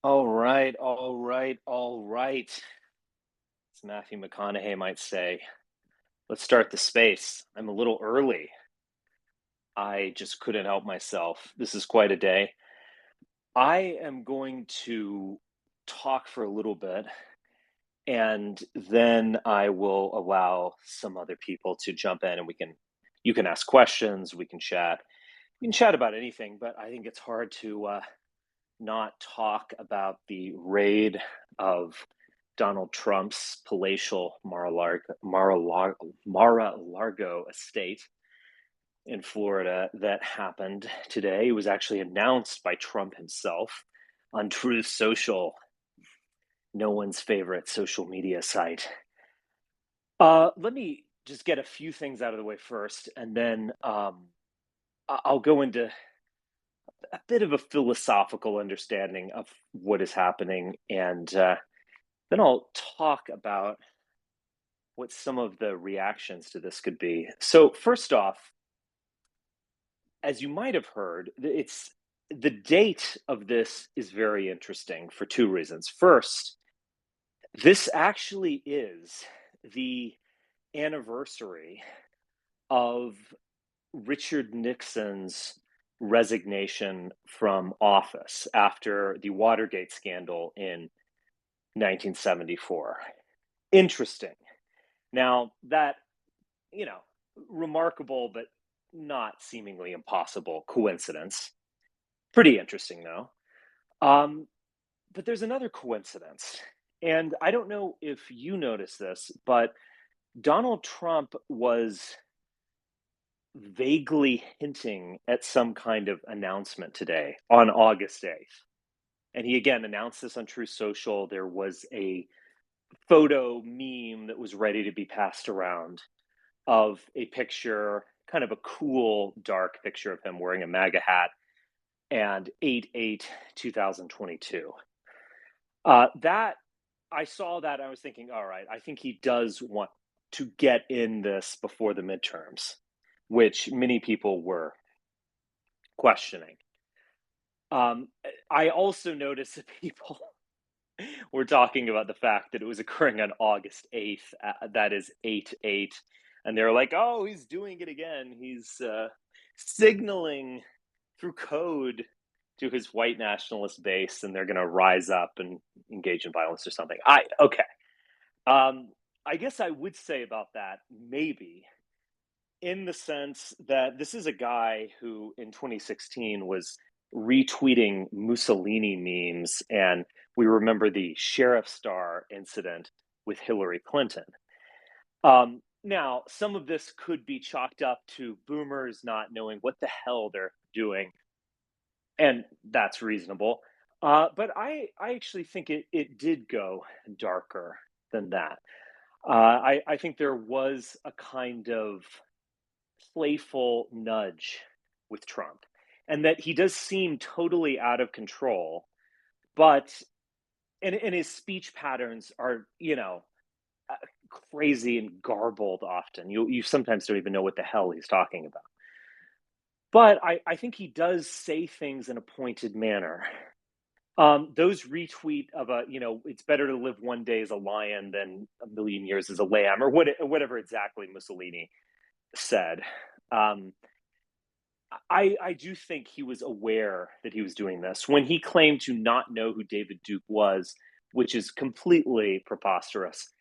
All right, all right, all right. As Matthew McConaughey might say, let's start the space. I'm a little early. I just couldn't help myself. This is quite a day. I am going to talk for a little bit and then I will allow some other people to jump in and you can ask questions, we can chat. We can chat about anything, but I think it's hard to not talk about the raid of Donald Trump's palatial Mar-a-Lago estate in Florida that happened today. It was actually announced by Trump himself on Truth Social, no one's favorite social media site. Let me just get a few things out of the way first, and then I'll go into a bit of a philosophical understanding of what is happening, and then I'll talk about what some of the reactions to this could be. So, first off, as you might have heard, it's the date of this is very interesting for two reasons. First, this actually is the anniversary of Richard Nixon's resignation from office after the Watergate scandal in 1974. Interesting. Now, that, you know, remarkable but not seemingly impossible coincidence. Pretty interesting, though. Um, but there's another coincidence. And I don't know if you noticed this, but Donald Trump was vaguely hinting at some kind of announcement today on August 8th. And he again announced this on Truth Social. There was a photo meme that was ready to be passed around of a picture, kind of a cool, dark picture of him wearing a MAGA hat and 8/8 2022. That I saw that. I was thinking, all right, I think he does want to get in this before the midterms, which many people were questioning. I also noticed that people were talking about the fact that it was occurring on August 8th. That is 8/8. And they're like, oh, he's doing it again. He's signaling through code to his white nationalist base, and they're going to rise up and engage in violence or something. Okay. Um, I guess I would say about that, maybe, in the sense that this is a guy who in 2016 was retweeting Mussolini memes, and we remember the Sheriff Star incident with Hillary Clinton. Now, some of this could be chalked up to boomers not knowing what the hell they're doing, and that's reasonable. But I actually think it did go darker than that. I think there was a kind of playful nudge with Trump, and that he does seem totally out of control. But and his speech patterns are, uh, crazy and garbled. Often, you sometimes don't even know what the hell he's talking about. But I think he does say things in a pointed manner. Those retweet of it's better to live one day as a lion than a million years as a lamb, or whatever exactly Mussolini said. Um, I do think he was aware that he was doing this when he claimed to not know who David Duke was, which is completely preposterous.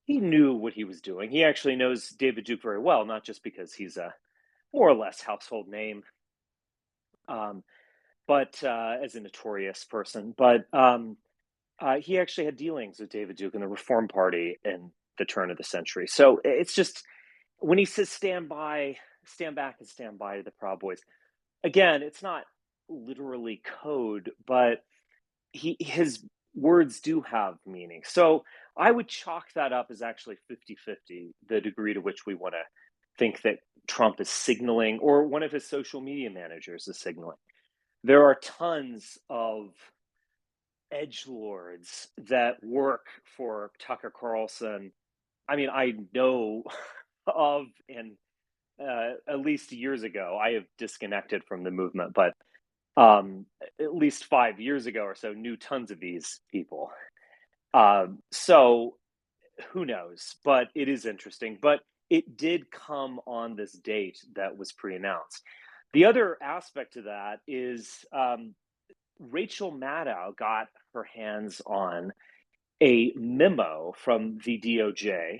He knew what he was doing. He actually knows David Duke very well, not just because he's a more or less household name, um, but as a notorious person. But he actually had dealings with David Duke and the Reform Party in the turn of the century. So it's just when he says stand back and stand by to the Proud Boys. Again, it's not literally code, but his words do have meaning. So I would chalk that up as actually 50-50, the degree to which we want to think that Trump is signaling or one of his social media managers is signaling. There are tons of edge lords that work for Tucker Carlson. I mean, I know of, and at least years ago, I have disconnected from the movement, but um, at least 5 years ago or so, knew tons of these people. So who knows? But it is interesting. But it did come on this date that was pre-announced. The other aspect to that is Rachel Maddow got her hands on a memo from the DOJ,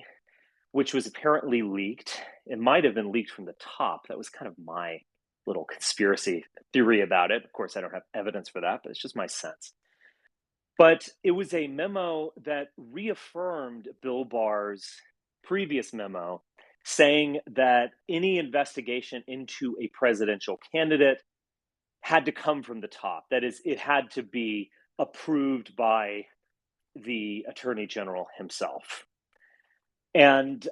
which was apparently leaked. It might have been leaked from the top. That was kind of my little conspiracy theory about it. Of course, I don't have evidence for that, but it's just my sense. But it was a memo that reaffirmed Bill Barr's previous memo saying that any investigation into a presidential candidate had to come from the top. That is, it had to be approved by the attorney general himself. And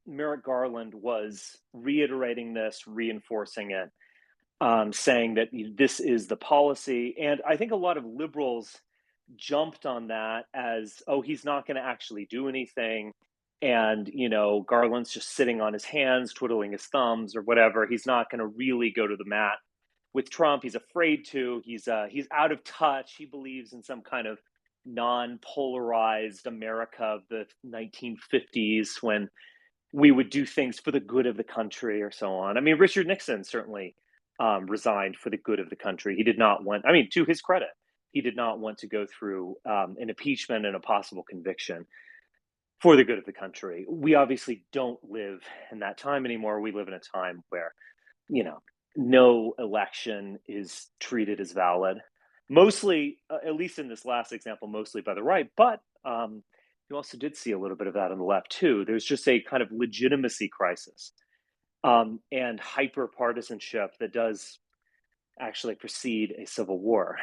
Merrick Garland was reiterating this, reinforcing it, saying that this is the policy. And I think a lot of liberals jumped on that as, oh, he's not going to actually do anything. And, Garland's just sitting on his hands, twiddling his thumbs or whatever. He's not going to really go to the mat with Trump. He's afraid to. He's out of touch. He believes in some kind of non-polarized America of the 1950s when we would do things for the good of the country or so on. I mean, Richard Nixon certainly resigned for the good of the country. He did not want, I mean, to his credit, he did not want to go through an impeachment and a possible conviction for the good of the country. We obviously don't live in that time anymore. We live in a time where, you know, no election is treated as valid. Mostly, at least in this last example, mostly by the right, but you also did see a little bit of that on the left too. There's just a kind of legitimacy crisis and hyper partisanship that does actually precede a civil war.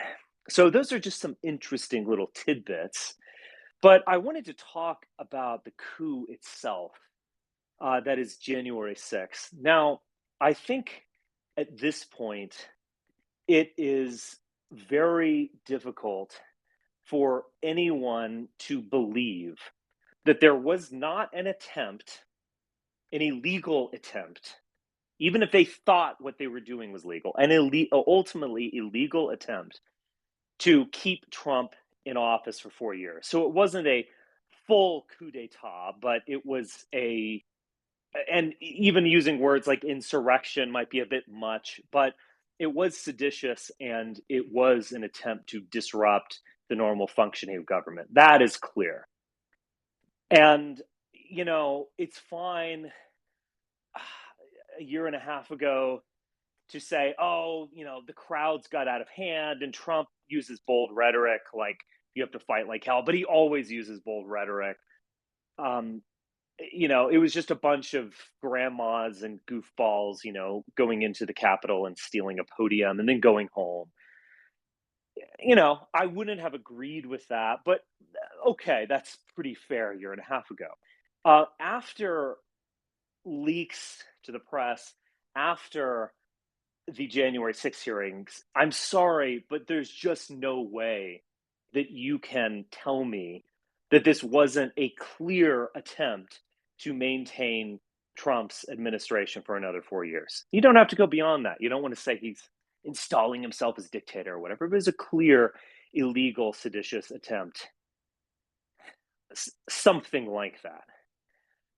So those are just some interesting little tidbits. But I wanted to talk about the coup itself, that is January 6th. Now, I think at this point, it is very difficult for anyone to believe that there was not an attempt, an illegal attempt, even if they thought what they were doing was legal, an ultimately illegal attempt to keep Trump in office for 4 years. So it wasn't a full coup d'etat, but it was and even using words like insurrection might be a bit much, but it was seditious and it was an attempt to disrupt the normal functioning of government. That is clear. And, it's fine a year and a half ago to say, oh, the crowds got out of hand and Trump uses bold rhetoric like you have to fight like hell, but he always uses bold rhetoric. Um, it was just a bunch of grandmas and goofballs, going into the Capitol and stealing a podium and then going home. I wouldn't have agreed with that, but okay, that's pretty fair a year and a half ago. After leaks to the press, after the January 6th hearings, I'm sorry, but there's just no way that you can tell me that this wasn't a clear attempt to maintain Trump's administration for another 4 years. You don't have to go beyond that. You don't want to say he's installing himself as dictator or whatever, but it's a clear, illegal, seditious attempt, something like that.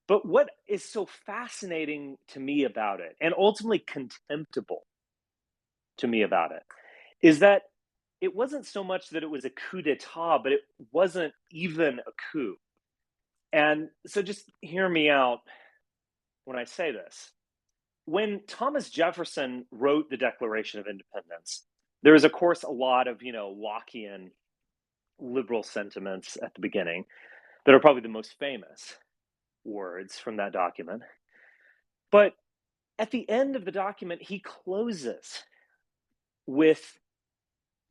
But what is so fascinating to me about it, and ultimately contemptible to me about it, is that it wasn't so much that it was a coup d'etat, but it wasn't even a coup. And so just hear me out when I say this. When Thomas Jefferson wrote the Declaration of Independence, there is, of course, a lot of, Lockean liberal sentiments at the beginning that are probably the most famous words from that document. But at the end of the document, he closes with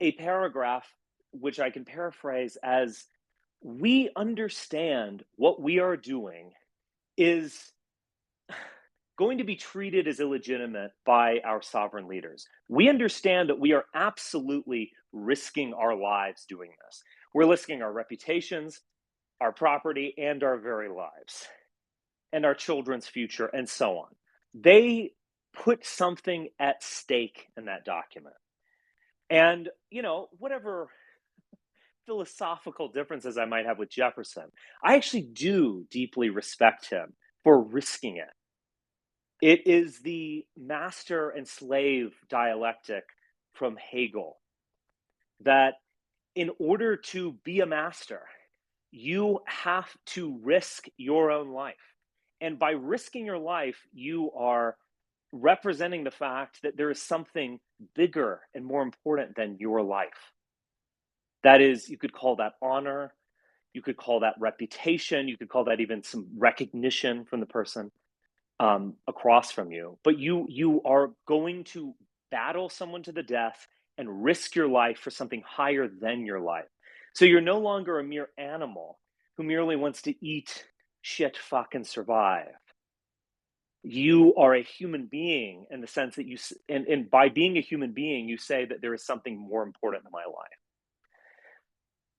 a paragraph which I can paraphrase as, we understand what we are doing is going to be treated as illegitimate by our sovereign leaders. We understand that we are absolutely risking our lives doing this. We're risking our reputations, our property, and our very lives, and our children's future, and so on. They put something at stake in that document. And, whatever philosophical differences I might have with Jefferson, I actually do deeply respect him for risking it. It is the master and slave dialectic from Hegel that in order to be a master, you have to risk your own life. And by risking your life, you are representing the fact that there is something bigger and more important than your life. That is, you could call that honor, you could call that reputation, you could call that even some recognition from the person across from you. But you are going to battle someone to the death and risk your life for something higher than your life. So you're no longer a mere animal who merely wants to eat, shit, fuck, and survive. You are a human being in the sense that and by being a human being, you say that there is something more important in my life.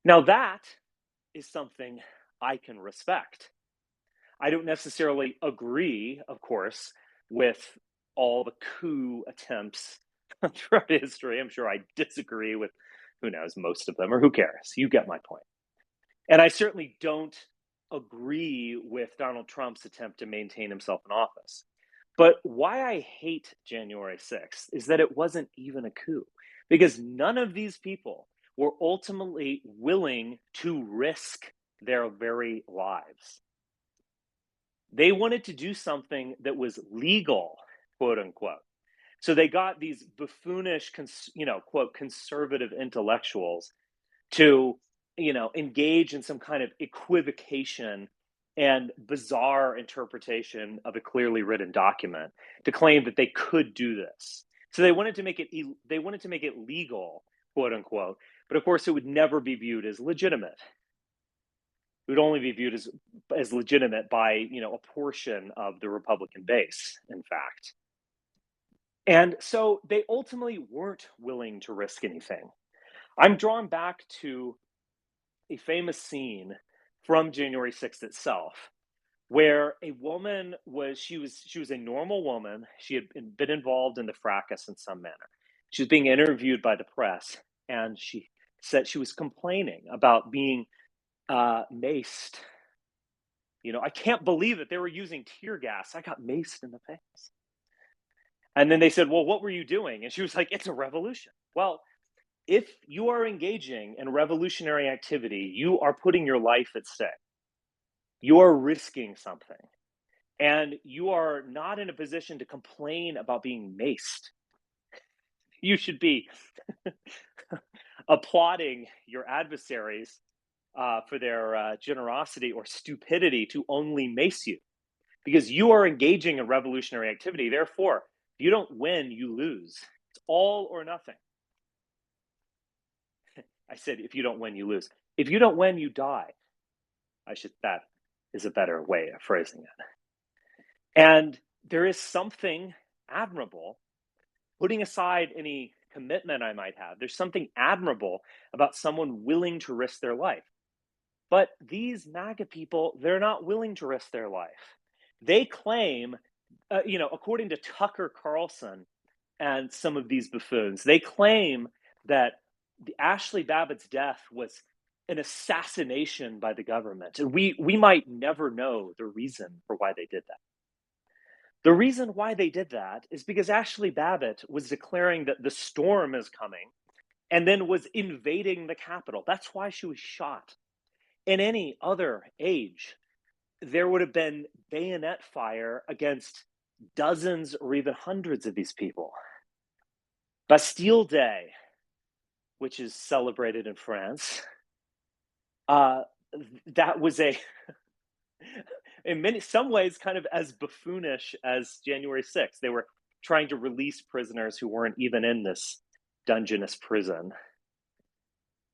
Now, that is something I can respect. I don't necessarily agree, of course, with all the coup attempts throughout history. I'm sure I disagree with, who knows, most of them, or who cares? You get my point. And I certainly don't agree with Donald Trump's attempt to maintain himself in office. But why I hate January 6th is that it wasn't even a coup, because none of these people were ultimately willing to risk their very lives. They wanted to do something that was legal, quote unquote. So they got these buffoonish, quote, conservative intellectuals to, engage in some kind of equivocation and bizarre interpretation of a clearly written document to claim that they could do this. So they wanted to make it legal, quote unquote, but of course it would never be viewed as legitimate. It would only be viewed as legitimate by, a portion of the Republican base, in fact. And so they ultimately weren't willing to risk anything. I'm drawn back to a famous scene from January 6th itself, where a woman was a normal woman. She had been involved in the fracas in some manner. She was being interviewed by the press, and she said she was complaining about being maced. I can't believe that they were using tear gas. I got maced in the face. And then they said, "Well, what were you doing?" And she was like, "It's a revolution." Well, if you are engaging in revolutionary activity, you are putting your life at stake. You are risking something. And you are not in a position to complain about being maced. You should be applauding your adversaries for their generosity or stupidity to only mace you, because you are engaging in revolutionary activity. Therefore, if you don't win, you lose. It's all or nothing. I said, if you don't win, you lose. If you don't win, you die. That is a better way of phrasing it. And there is something admirable, putting aside any commitment I might have, there's something admirable about someone willing to risk their life. But these MAGA people, they're not willing to risk their life. They claim, according to Tucker Carlson and some of these buffoons, they claim that the Ashley Babbitt's death was an assassination by the government. And we might never know the reason for why they did that. The reason why they did that is because Ashley Babbitt was declaring that the storm is coming and then was invading the Capitol. That's why she was shot. In any other age, there would have been bayonet fire against dozens or even hundreds of these people. Bastille Day, which is celebrated in France, that was in some ways kind of as buffoonish as January 6th. They were trying to release prisoners who weren't even in this Dungeness prison.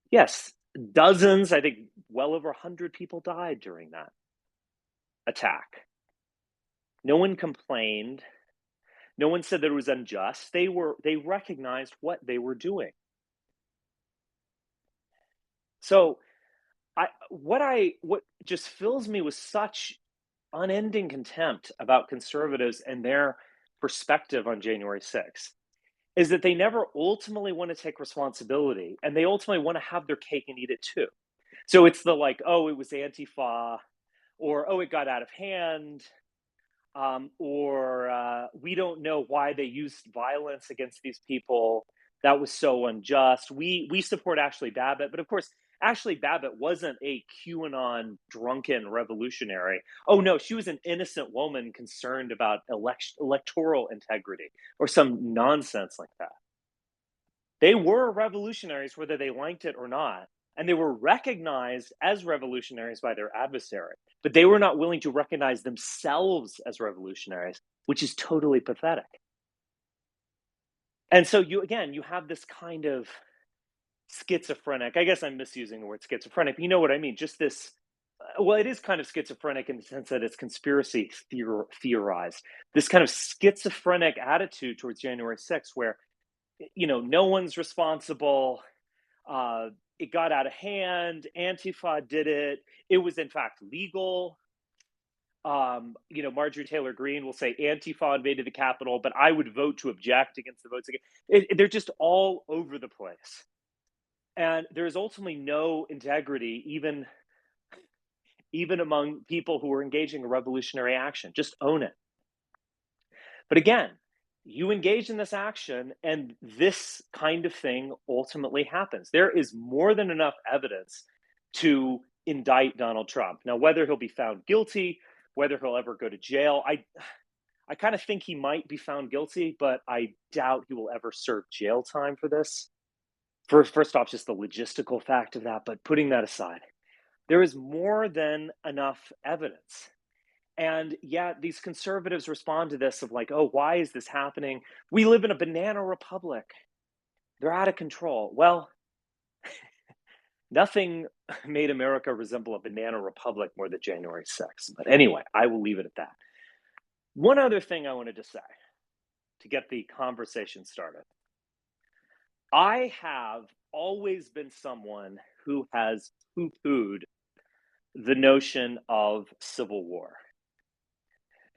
Yes, dozens, I think well over 100 people died during that attack. No one complained. No one said that it was unjust. They recognized what they were doing. So what just fills me with such unending contempt about conservatives and their perspective on January 6th is that they never ultimately want to take responsibility and they ultimately want to have their cake and eat it too. So it's the like, oh, it was Antifa, or oh, it got out of hand, or we don't know why they used violence against these people. That was so unjust. We support Ashley Babbitt, but of course, Ashley Babbitt wasn't a QAnon drunken revolutionary. Oh no, she was an innocent woman concerned about electoral integrity or some nonsense like that. They were revolutionaries, whether they liked it or not, and they were recognized as revolutionaries by their adversary, but they were not willing to recognize themselves as revolutionaries, which is totally pathetic. And so you have this kind of schizophrenic, I guess I'm misusing the word schizophrenic, but you know what I mean, just this well, it is kind of schizophrenic in the sense that it's conspiracy theorized. This kind of schizophrenic attitude towards January 6th, where no one's responsible. Uh, it got out of hand. Antifa did it. It was in fact legal. Marjorie Taylor Greene will say Antifa invaded the Capitol, but I would vote to object against the votes again. They're just all over the place, and there's ultimately no integrity, even among people who are engaging in revolutionary action. Just own it. But again, you engage in this action, and this kind of thing ultimately happens. There is more than enough evidence to indict Donald Trump. Now, whether he'll be found guilty, whether he'll ever go to jail, I kind of think he might be found guilty, but I doubt he will ever serve jail time for this. First off, just the logistical fact of that, but putting that aside, there is more than enough evidence. And yet these conservatives respond to this of like, oh, why is this happening? We live in a banana republic. They're out of control. Well, nothing made America resemble a banana republic more than January 6th. But anyway, I will leave it at that. One other thing I wanted to say to get the conversation started. I have always been someone who has poo-pooed the notion of civil war.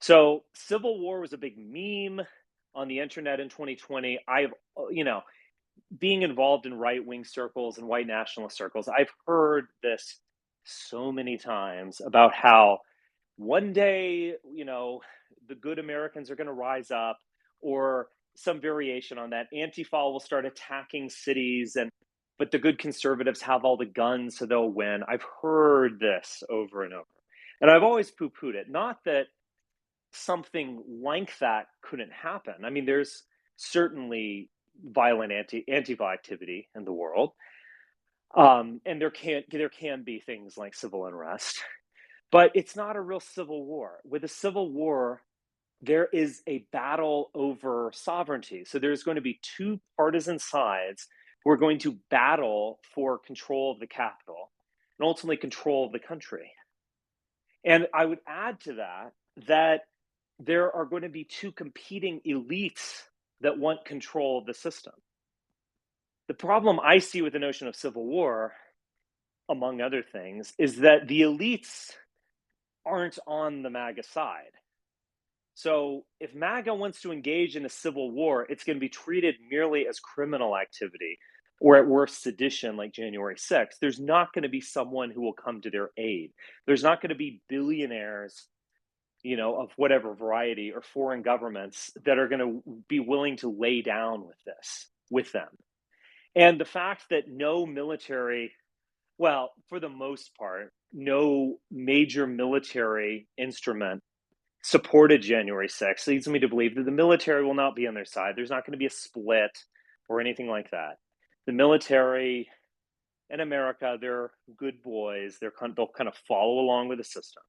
So, civil war was a big meme on the internet in 2020. Being involved in right wing circles and white nationalist circles, I've heard this so many times about how one day, the good Americans are going to rise up, or some variation on that. Antifa will start attacking cities, but the good conservatives have all the guns, so they'll win. I've heard this over and over, and I've always poo pooed it. Not that something like that couldn't happen. I mean, there's certainly violent Antifa activity in the world, and there can be things like civil unrest, but it's not a real civil war. With a civil war, there is a battle over sovereignty. So there's going to be two partisan sides who are going to battle for control of the capital and ultimately control of the country. And I would add to that there are going to be two competing elites that want control of the system. The problem I see with the notion of civil war, among other things, is that the elites aren't on the MAGA side. So if MAGA wants to engage in a civil war, it's going to be treated merely as criminal activity, or at worst sedition like January 6th. There's not going to be someone who will come to their aid. There's not going to be billionaires, of whatever variety, or foreign governments that are going to be willing to lay down with them. And the fact that no military, well, for the most part, no major military instrument supported January 6th leads me to believe that the military will not be on their side. There's not going to be a split or anything like that. The military in America, they're good boys. They'll kind of follow along with the system.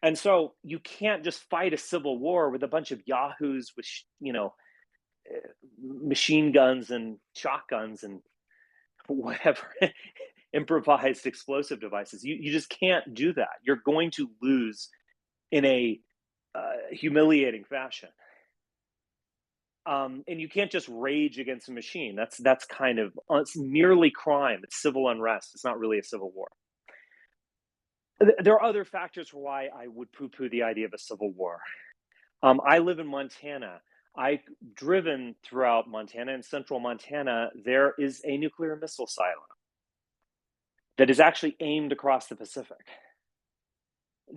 And so you can't just fight a civil war with a bunch of yahoos with, machine guns and shotguns and whatever improvised explosive devices. You just can't do that. You're going to lose in a humiliating fashion. And you can't just rage against a machine. That's kind of it's merely crime. It's civil unrest. It's not really a civil war. There are other factors for why I would poo-poo the idea of a civil war. I live in Montana. I've driven throughout Montana and central Montana. There is a nuclear missile silo that is actually aimed across the Pacific.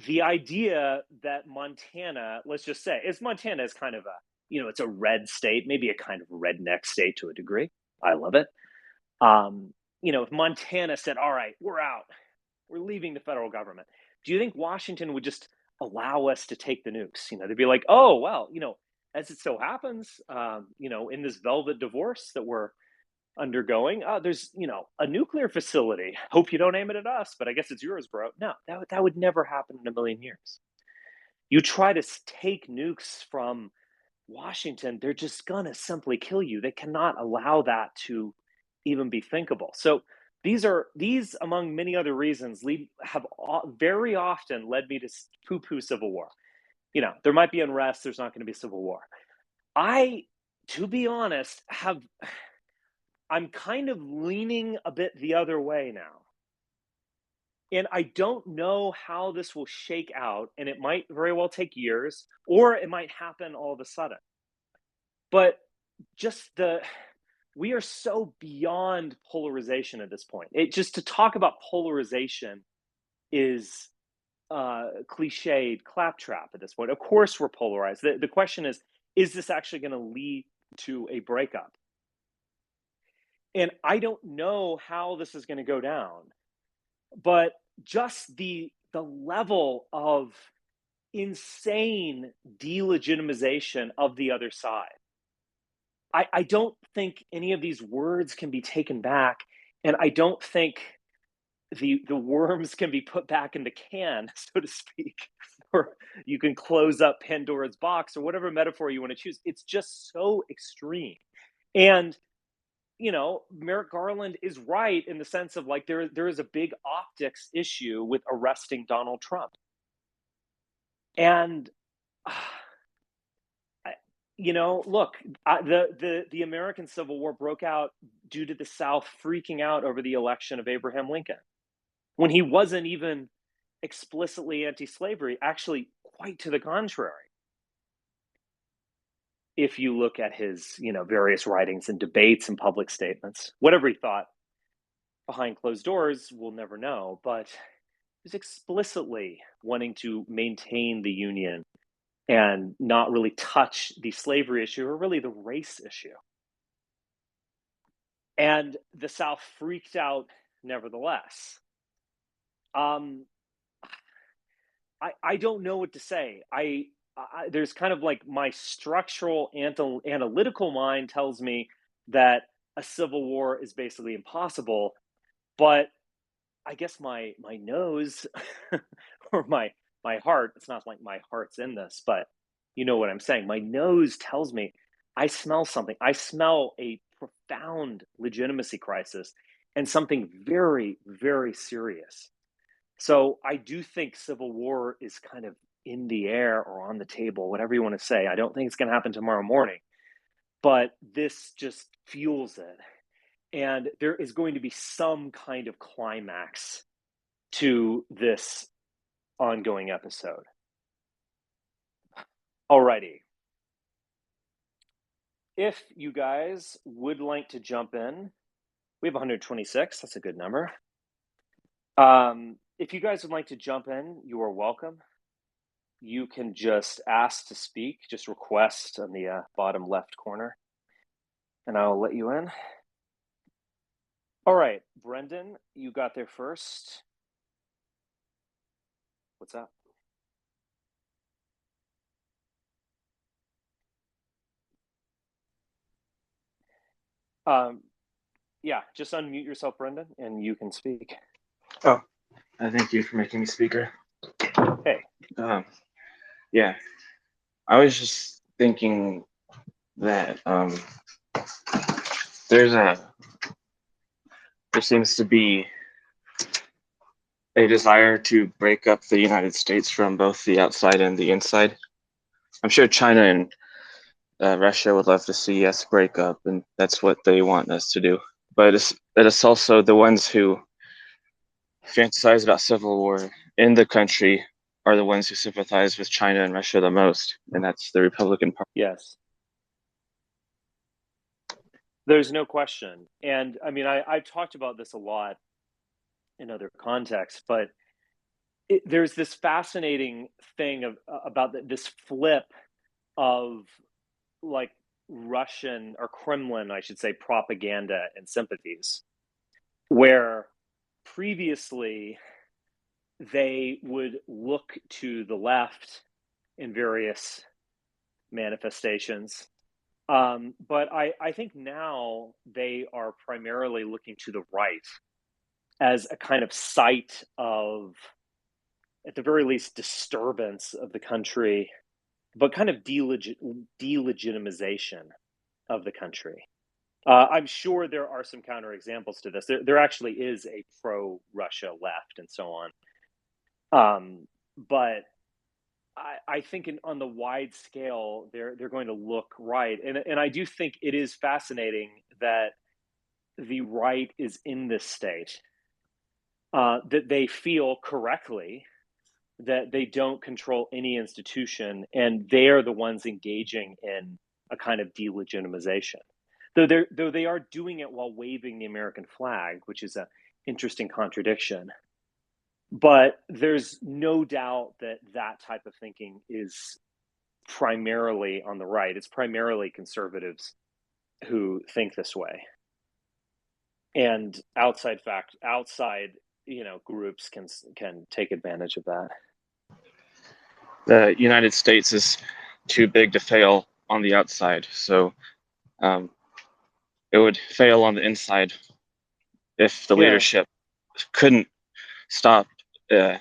The idea that Montana, let's just say, is Montana is kind of a, it's a red state, maybe a kind of redneck state to a degree. I love it. If Montana said, all right, we're out, we're leaving the federal government, do you think Washington would just allow us to take the nukes? They'd be like, oh, well, as it so happens, in this velvet divorce that we're undergoing, there's, a nuclear facility. Hope you don't aim it at us, but I guess it's yours, bro. No, that would never happen in a million years. You try to take nukes from Washington, they're just gonna simply kill you. They cannot allow that to even be thinkable. So these among many other reasons have very often led me to poo-poo civil war. There might be unrest. There's not going to be civil war. I, to be honest, I'm kind of leaning a bit the other way now. And I don't know how this will shake out, and it might very well take years, or it might happen all of a sudden. But we are so beyond polarization at this point. Just to talk about polarization is cliched claptrap at this point. Of course, we're polarized. The question is this actually going to lead to a breakup? And I don't know how this is going to go down, but just the level of insane delegitimization of the other side. I don't think any of these words can be taken back, and I don't think the worms can be put back in the can, so to speak, or you can close up Pandora's box or whatever metaphor you want to choose. It's just so extreme. And Merrick Garland is right in the sense of like there is a big optics issue with arresting Donald Trump. And look, the American Civil War broke out due to the South freaking out over the election of Abraham Lincoln, when he wasn't even explicitly anti-slavery, actually quite to the contrary. If you look at his, various writings and debates and public statements, whatever he thought behind closed doors, we'll never know, but he was explicitly wanting to maintain the Union and not really touch the slavery issue or really the race issue. And the South freaked out nevertheless. I don't know what to say. There's kind of like my structural analytical mind tells me that a civil war is basically impossible, but I guess my nose or my heart, it's not like my heart's in this, but you know what I'm saying. My nose tells me I smell something. I smell a profound legitimacy crisis and something very, very serious. So I do think civil war is kind of in the air or on the table, whatever you want to say. I don't think it's going to happen tomorrow morning, but this just fuels it. And there is going to be some kind of climax to this ongoing episode. Alrighty. If you guys would like to jump in, we have 126. That's a good number. If you guys would like to jump in, you are welcome. You can just ask to speak, just request on the bottom left corner, and I'll let you in. All right, Brendan, you got there first. What's up? Yeah, just unmute yourself, Brendan, and you can speak. Oh, thank you for making me speaker. Hey. Yeah, I was just thinking that there seems to be a desire to break up the United States from both the outside and the inside. I'm sure China and Russia would love to see us break up, and that's what they want us to do. But it's also the ones who fantasize about civil war in the country are the ones who sympathize with China and Russia the most, and that's the Republican Party. Yes. There's no question. And I mean, I've talked about this a lot in other contexts, but there's this fascinating thing about this flip of like Russian or Kremlin, I should say, propaganda and sympathies, where previously they would look to the left in various manifestations. But I think now they are primarily looking to the right as a kind of site of, at the very least, disturbance of the country, but kind of delegitimization of the country. I'm sure there are some counterexamples to this. There actually is a pro-Russia left and so on. But I think on the wide scale, they're going to look right, and I do think it is fascinating that the right is in this state, that they feel correctly that they don't control any institution, and they're the ones engaging in a kind of delegitimization. Though they are doing it while waving the American flag, which is an interesting contradiction. But there's no doubt that that type of thinking is primarily on the right. It's primarily conservatives who think this way, and outside groups can take advantage of that. The United States is too big to fail on the outside, so it would fail on the inside if the leadership couldn't stop a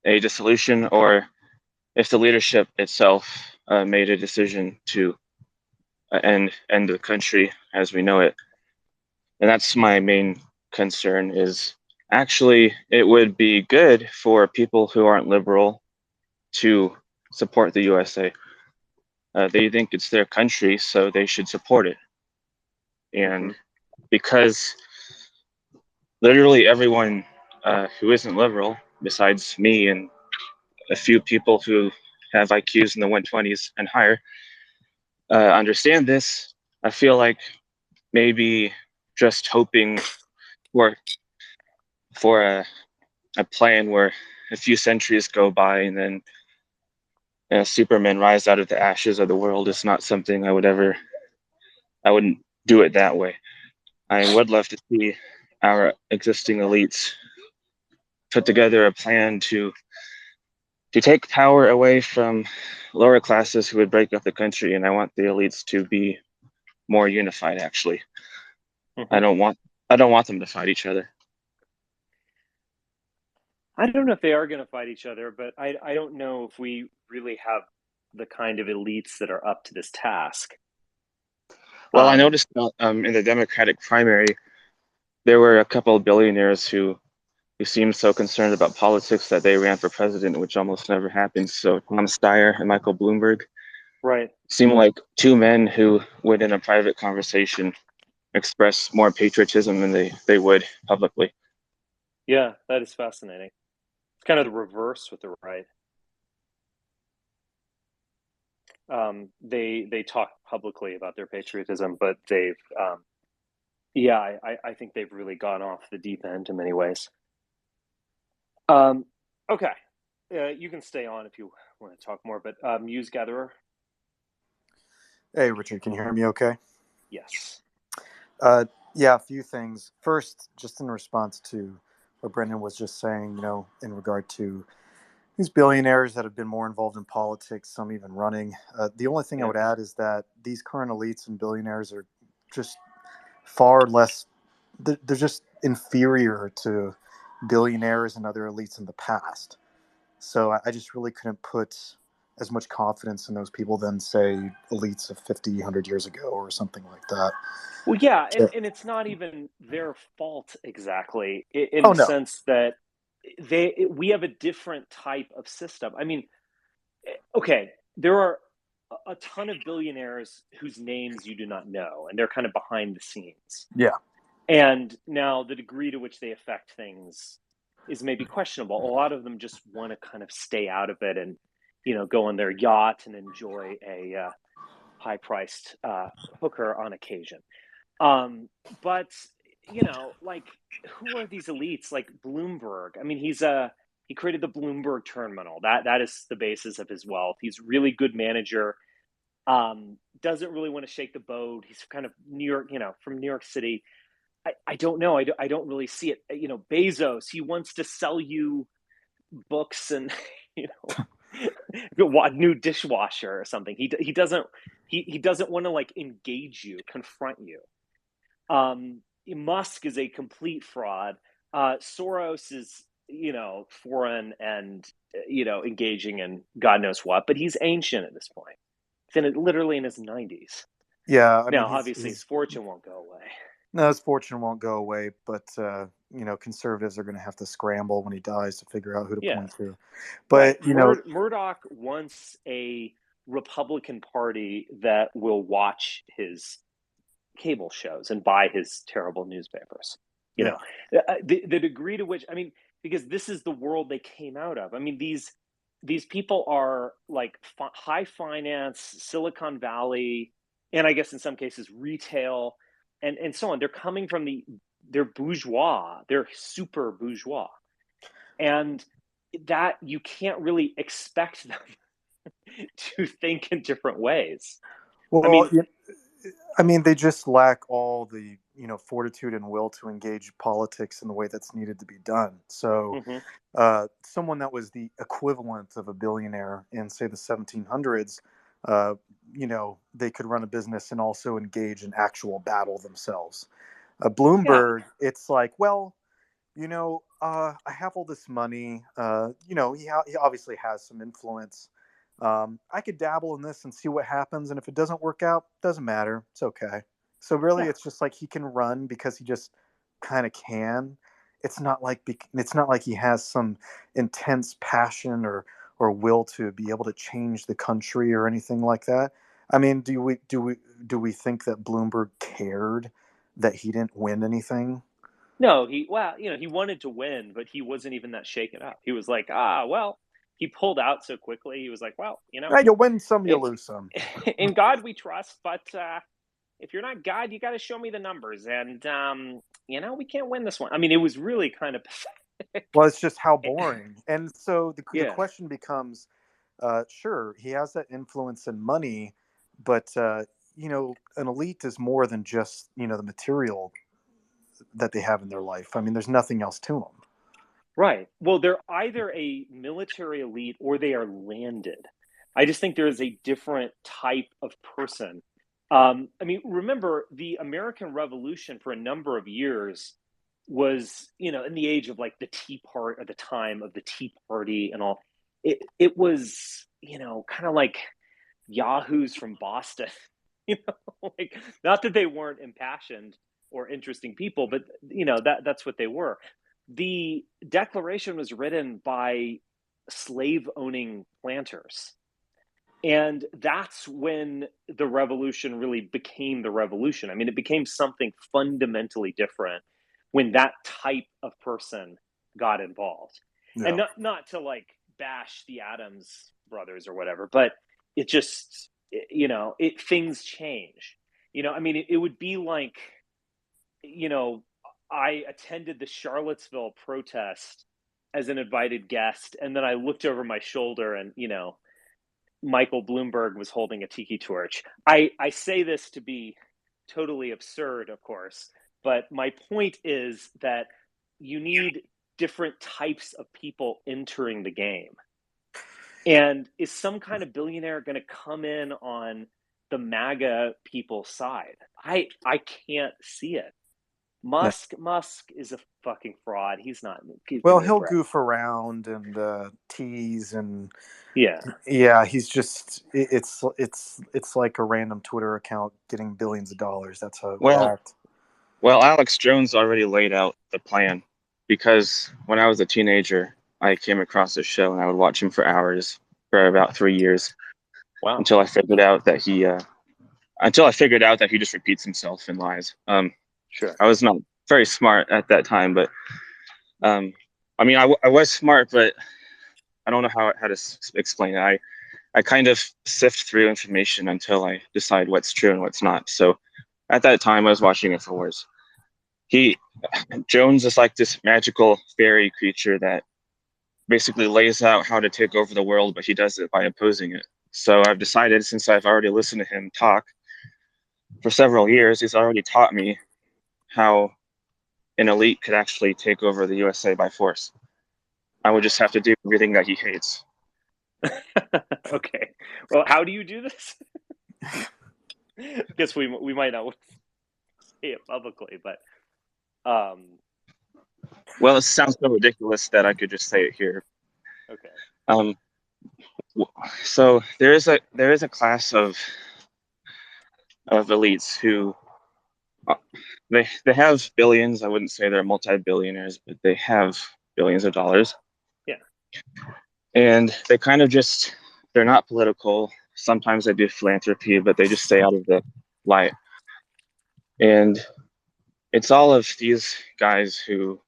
dissolution, or if the leadership itself made a decision to end the country as we know it. And that's my main concern. Is actually it would be good for people who aren't liberal to support the USA. They think it's their country, so they should support it. And because literally everyone who isn't liberal, besides me and a few people who have IQs in the 120s and higher, understand this, I feel like maybe just hoping for a plan where a few centuries go by and then Superman rise out of the ashes of the world is not something I wouldn't do it that way. I would love to see our existing elites put together a plan to take power away from lower classes who would break up the country, and I want the elites to be more unified. Actually, I don't want them to fight each other. I don't know if they are going to fight each other, but I don't know if we really have the kind of elites that are up to this task. Well, I noticed in the Democratic primary, there were a couple of billionaires who seemed so concerned about politics that they ran for president, which almost never happens. So Tom Steyer and Michael Bloomberg seem like two men who would, in a private conversation, express more patriotism than they would publicly. Yeah, that is fascinating. It's kind of the reverse with the right. They talk publicly about their patriotism, but they've I think they've really gone off the deep end in many ways. Okay, you can stay on if you want to talk more, but Muse Gatherer. Hey, Richard, can you hear me okay? Yes. Yeah, a few things. First, just in response to what Brendan was just saying, in regard to these billionaires that have been more involved in politics, some even running. The only thing I would add is that these current elites and billionaires are just far less, they're just inferior to billionaires and other elites in the past. So I just really couldn't put as much confidence in those people than, say, elites of 50, 100 years ago or something like that. Well, yeah, and it's not even their fault exactly, in the sense that we have a different type of system. I mean, okay, there are a ton of billionaires whose names you do not know, and they're kind of behind the scenes. Yeah. And now the degree to which they affect things is maybe questionable. A lot of them just want to kind of stay out of it and, go on their yacht and enjoy a high-priced hooker on occasion. But like, who are these elites? Like Bloomberg. I mean, he created the Bloomberg terminal. That is the basis of his wealth. He's a really good manager. Doesn't really want to shake the boat. He's kind of New York, from New York City. I don't know. I don't really see it. Bezos, he wants to sell you books and, new dishwasher or something. He doesn't want to like engage you, confront you. Musk is a complete fraud. Soros is, foreign and, engaging in God knows what, but he's ancient at this point. He's literally in his 90s. Yeah. Now, obviously, his fortune won't go away. No, his fortune won't go away, but conservatives are going to have to scramble when he dies to figure out who to point to. But right. Murdoch wants a Republican Party that will watch his cable shows and buy his terrible newspapers. The degree to which, because this is the world they came out of. These people are like high finance, Silicon Valley, and I guess in some cases retail, and so on. They're coming from they're bourgeois. They're super bourgeois, and that you can't really expect them to think in different ways. Well, they just lack all the fortitude and will to engage politics in the way that's needed to be done. So, someone that was the equivalent of a billionaire in, say, the 1700s, they could run a business and also engage in actual battle themselves. Bloomberg, it's like, well, I have all this money. He obviously has some influence. I could dabble in this and see what happens, and if it doesn't work out, doesn't matter. It's okay. So really, it's just like he can run because he just kind of can. It's not like he has some intense passion or will to be able to change the country or anything like that. Do we think that Bloomberg cared that he didn't win anything? No, he wanted to win, but he wasn't even that shaken up. He was like, he pulled out so quickly. He was like, well, you win some, you lose some. In God we trust, but if you're not God, you got to show me the numbers, and we can't win this one. It was really kind of pathetic. Well, it's just how boring. And so the question becomes, sure, he has that influence and money, but an elite is more than just the material that they have in their life. There's nothing else to them. Right. Well, they're either a military elite or they are landed. I just think there is a different type of person. Remember, the American Revolution for a number of years was, in the age of like the Tea Party, at the time of the Tea Party and all. It was, kind of like yahoos from Boston. Like, not that they weren't impassioned or interesting people, but that's what they were. The Declaration was written by slave-owning planters. And that's when the revolution really became the revolution. It became something fundamentally different when that type of person got involved. Yeah. And not to like bash the Adams brothers or whatever, but it just, things change. It would be like, I attended the Charlottesville protest as an invited guest, and then I looked over my shoulder and, Michael Bloomberg was holding a tiki torch. I say this to be totally absurd, of course, but my point is that you need different types of people entering the game. And is some kind of billionaire going to come in on the MAGA people's side? I can't see it. Musk is a fucking fraud. He's not. He'll goof around and tease and he's just it's like a random Twitter account getting billions of dollars. That's how it works. Well, Alex Jones already laid out the plan, because when I was a teenager, I came across this show and I would watch him for hours for about 3 years. Wow! Until I figured out that he just repeats himself and lies. Sure. I was not very smart at that time, but I mean, I was smart, but I don't know how to explain it. I kind of sift through information until I decide what's true and what's not. So at that time, I was watching InfoWars. He Jones is like this magical fairy creature that basically lays out how to take over the world, but he does it by opposing it. So I've decided, since I've already listened to him talk for several years, he's already taught me how an elite could actually take over the USA by force. I would just have to do everything that he hates. Okay. Well, how do you do this? I guess we might not say it publicly, but well, it sounds so ridiculous that I could just say it here. okay. Um, so there is a class of elites who they have billions. I wouldn't say they're multi-billionaires, but they have billions of dollars. Yeah. And they kind of just, they're not political. Sometimes they do philanthropy, but they just stay out of the light. And it's all of these guys who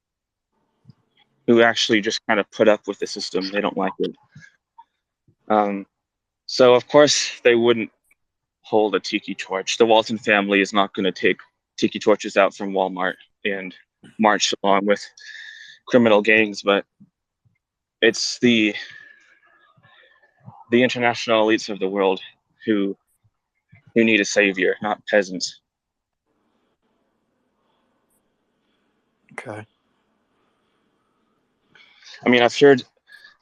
actually just kind of put up with the system. They don't like it. So of course they wouldn't hold a tiki torch. The Walton family is not going to take tiki torches out from Walmart and march along with criminal gangs, but it's the international elites of the world who need a savior, not peasants. Okay. I mean, I've heard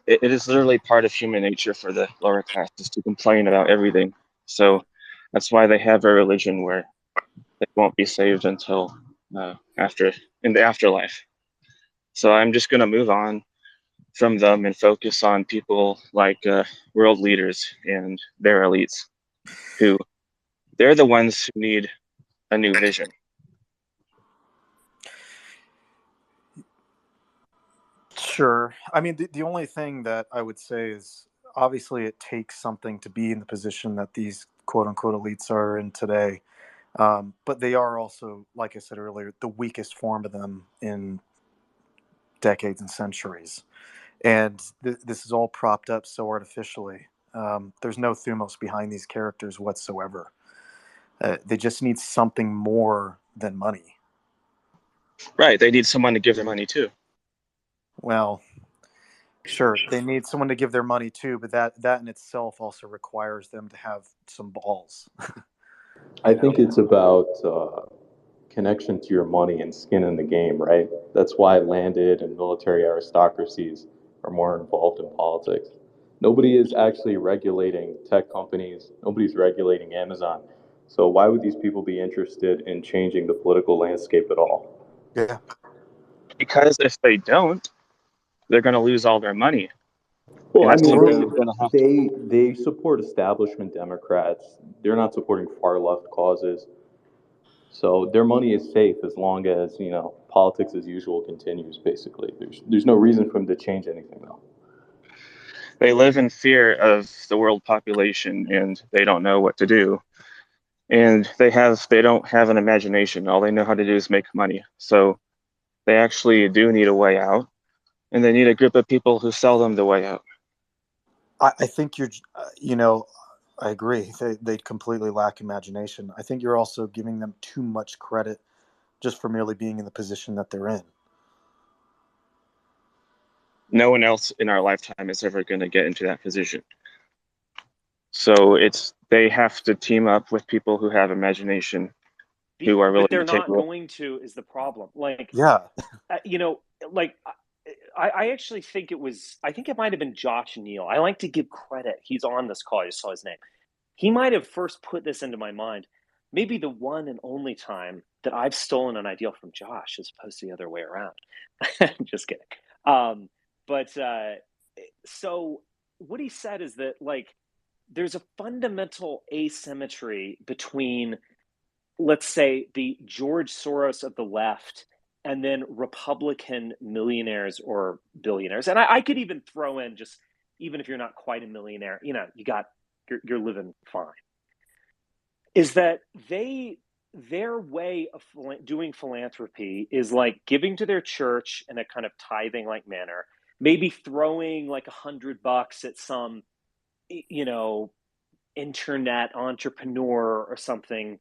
it is literally part of human nature for the lower classes to complain about everything. So that's why they have a religion where they won't be saved until after, in the afterlife. So I'm just going to move on from them and focus on people like world leaders and their elites, who they're the ones who need a new vision. Sure. I mean, the only thing that I would say is obviously it takes something to be in the position that these quote unquote elites are in today. But they are also, like I said earlier, the weakest form of them in decades and centuries. And this is all propped up so artificially. There's no thumos behind these characters whatsoever. They just need something more than money. Right. They need someone to give their money to. Well, sure, they need someone to give their money to, but that in itself also requires them to have some balls. I think it's about connection to your money and skin in the game, right? That's why landed and military aristocracies are more involved in politics. Nobody is actually regulating tech companies, nobody's regulating Amazon. So, why would these people be interested in changing the political landscape at all? Yeah. Because if they don't, they're going to lose all their money. Well, And I that's mean, something they're going to have to. they support establishment Democrats. They're not supporting far left causes. So their money is safe as long as, politics as usual continues, basically. There's no reason for them to change anything, though. They live in fear of the world population and they don't know what to do. And they don't have an imagination. All they know how to do is make money. So they actually do need a way out. And they need a group of people who sell them the way out. I think I agree. They completely lack imagination. I think you're also giving them too much credit just for merely being in the position that they're in. No one else in our lifetime is ever going to get into that position. So they have to team up with people who have imagination, who are willing But they're to take not going to, is the problem. Like, Yeah. Like I actually think I think it might have been Josh Neal. I like to give credit. He's on this call. I just saw his name. He might have first put this into my mind. Maybe the one and only time that I've stolen an idea from Josh as opposed to the other way around. Just kidding. But so what he said is that, like, there's a fundamental asymmetry between, let's say, the George Soros of the left and then Republican millionaires or billionaires. And I could even throw in, just even if you're not quite a millionaire, you're living fine. Is that they their way of doing philanthropy is like giving to their church in a kind of tithing like manner, maybe throwing like $100 at some, you know, internet entrepreneur or something,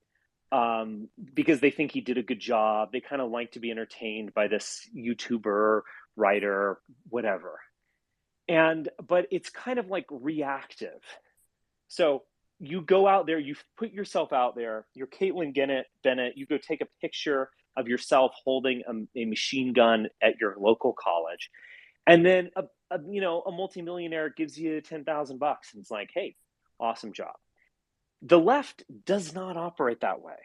because they think he did a good job. They kind of like to be entertained by this YouTuber, writer, whatever. But it's kind of like reactive. So you go out there, you put yourself out there. You're Caitlin Bennett. You go take a picture of yourself holding a machine gun at your local college, and then a multimillionaire gives you $10,000, and it's like, hey, awesome job. The left does not operate that way.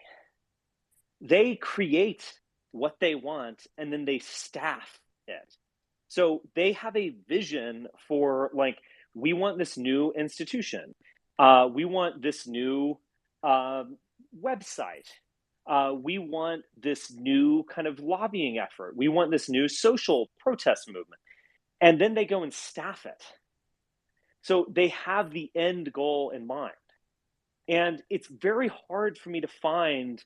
They create what they want and then they staff it. So they have a vision for, like, we want this new institution. We want this new website. We want this new kind of lobbying effort. We want this new social protest movement. And then they go and staff it. So they have the end goal in mind. And it's very hard for me to find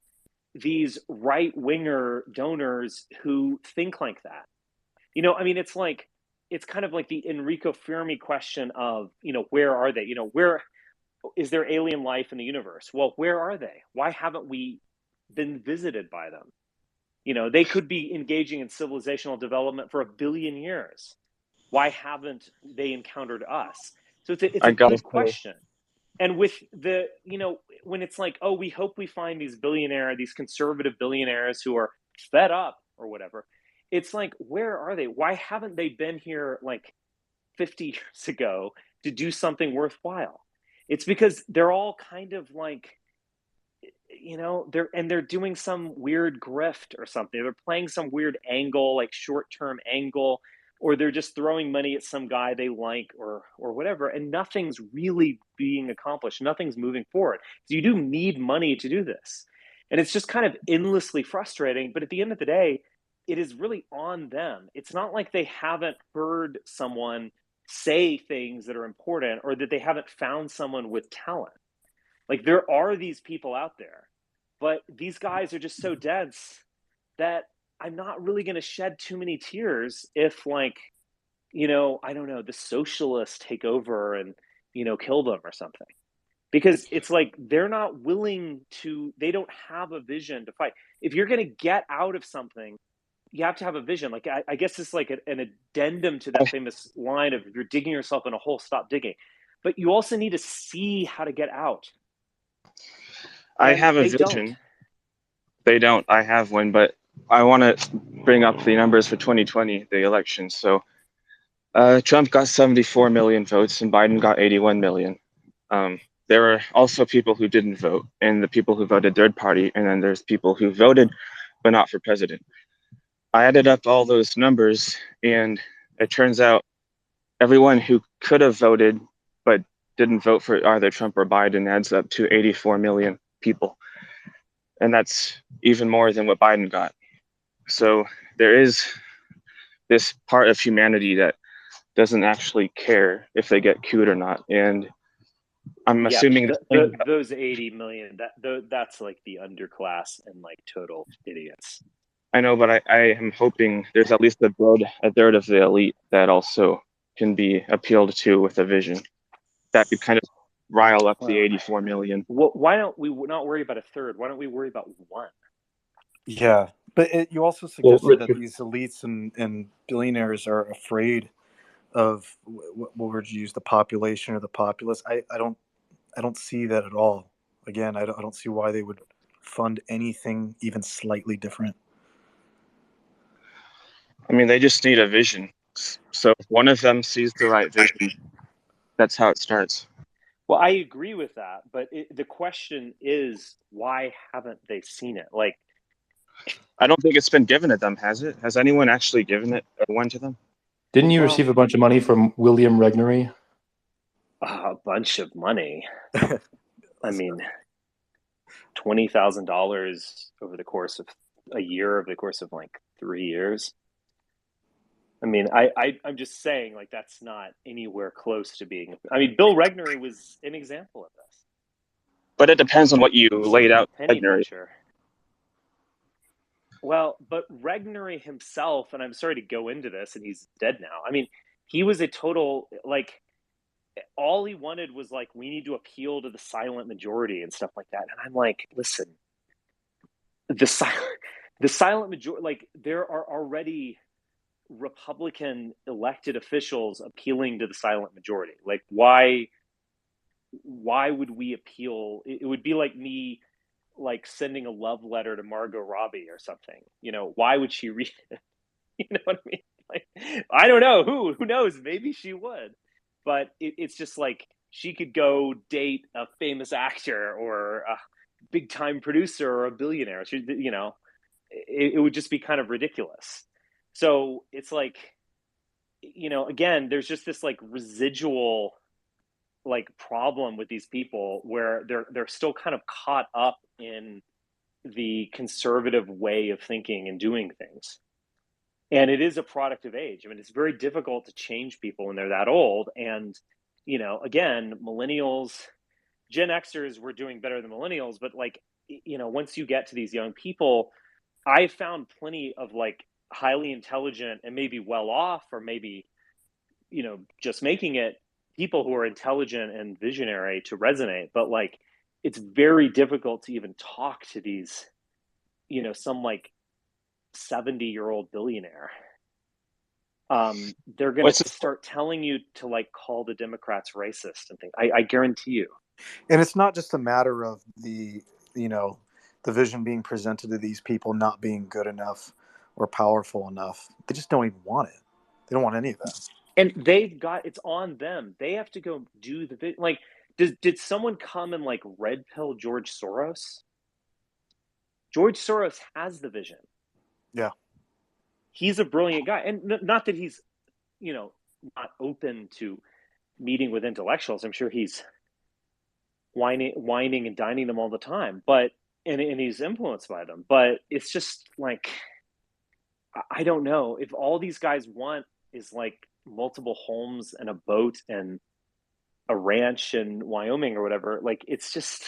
these right-winger donors who think like that. I mean, it's kind of like the Enrico Fermi question of, where are they? Where is there alien life in the universe? Well, where are they? Why haven't we been visited by them? They could be engaging in civilizational development for 1 billion years. Why haven't they encountered us? So it's a good question. And with the, when it's like, oh, we hope we find these conservative billionaires who are fed up or whatever, it's like, where are they? Why haven't they been here like 50 years ago to do something worthwhile? It's because they're all kind of like, they're doing some weird grift or something. They're playing some weird angle, like short-term angle, or they're just throwing money at some guy they like or whatever, and nothing's really being accomplished. Nothing's moving forward. So you do need money to do this. And it's just kind of endlessly frustrating. But at the end of the day, it is really on them. It's not like they haven't heard someone say things that are important or that they haven't found someone with talent. Like, there are these people out there, but these guys are just so dense that I'm not really going to shed too many tears if, like, I don't know, the socialists take over and, kill them or something. Because it's like they're not willing to, they don't have a vision to fight. If you're going to get out of something, you have to have a vision. Like, I guess it's like an addendum to that famous line of, if you're digging yourself in a hole, stop digging. But you also need to see how to get out. I have a vision. They don't. I have one, but I want to bring up the numbers for 2020, the election. So Trump got 74 million votes and Biden got 81 million. There were also people who didn't vote, and the people who voted third party, and then there's people who voted but not for president. I added up all those numbers, and it turns out everyone who could have voted but didn't vote for either Trump or Biden adds up to 84 million people. And that's even more than what Biden got. So there is this part of humanity that doesn't actually care if they get cued or not. And I'm assuming those 80 million, that's like the underclass and like total idiots. I know, but I am hoping there's at least a third of the elite that also can be appealed to with a vision that could kind of rile up the 84 million. Why don't we not worry about a third? Why don't we worry about one? Yeah, but you also suggested that these elites and billionaires are afraid of what word you use, the population or the populace. I don't see that at all. Again, I don't see why they would fund anything even slightly different. I mean, they just need a vision. So if one of them sees the right vision, that's how it starts. Well, I agree with that, but the question is, why haven't they seen it? Like, I don't think it's been given to them, has it? Has anyone actually given one to them? Didn't you receive a bunch of money from William Regnery? A bunch of money. I mean, $20,000 over the course of a year, over the course of like 3 years. I mean, I'm just saying, like, that's not anywhere close to being. I mean, Bill Regnery was an example of this. But it depends on what you laid out. Penny pincher. Well, but Regnery himself, and I'm sorry to go into this, and he's dead now. I mean, he was a total like all he wanted was like we need to appeal to the silent majority and stuff like that. And I'm like, listen, the silent majority, like there are already Republican elected officials appealing to the silent majority. Like why would we appeal? It would be like me like sending a love letter to Margot Robbie or something. You know, why would she read it? You know what I mean? Like, I don't know. Who knows? Maybe she would. But it's just like she could go date a famous actor or a big time producer or a billionaire. She, you know, it would just be kind of ridiculous. So it's like, you know, again, there's just this like residual like problem with these people where they're still kind of caught up in the conservative way of thinking and doing things. And it is a product of age. I mean, it's very difficult to change people when they're that old. And, you know, again, millennials, Gen Xers were doing better than millennials, but like, you know, once you get to these young people, I found plenty of like highly intelligent and maybe well off, or maybe, you know, just making it people who are intelligent and visionary to resonate. But like, it's very difficult to even talk to these, you know, some like 70-year-old billionaire. They're going to start telling you to like call the Democrats racist and things. I guarantee you. And it's not just a matter of the, you know, the vision being presented to these people not being good enough or powerful enough. They just don't even want it. They don't want any of that. And it's on them. They have to go do the, like, did someone come and like red pill George Soros? George Soros has the vision. Yeah. He's a brilliant guy. And not that he's, you know, not open to meeting with intellectuals. I'm sure he's whining and dining them all the time, but, and he's influenced by them. But it's just like, I don't know if all these guys want is like multiple homes and a boat and a ranch in Wyoming or whatever. Like, it's just,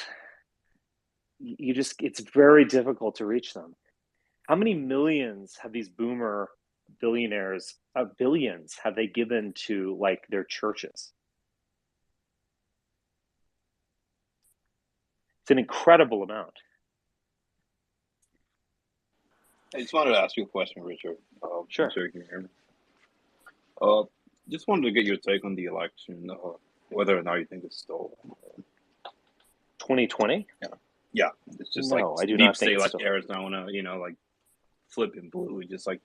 it's very difficult to reach them. How many millions have these boomer billionaires, billions have they given to like their churches? It's an incredible amount. I just wanted to ask you a question, Richard. Sure. I'm sure you can hear me. Just wanted to get your take on the election, whether or not you think it's stolen. 2020? Yeah. It's just no, like I do deep not think state, like so. Arizona, you know, like flipping blue, just like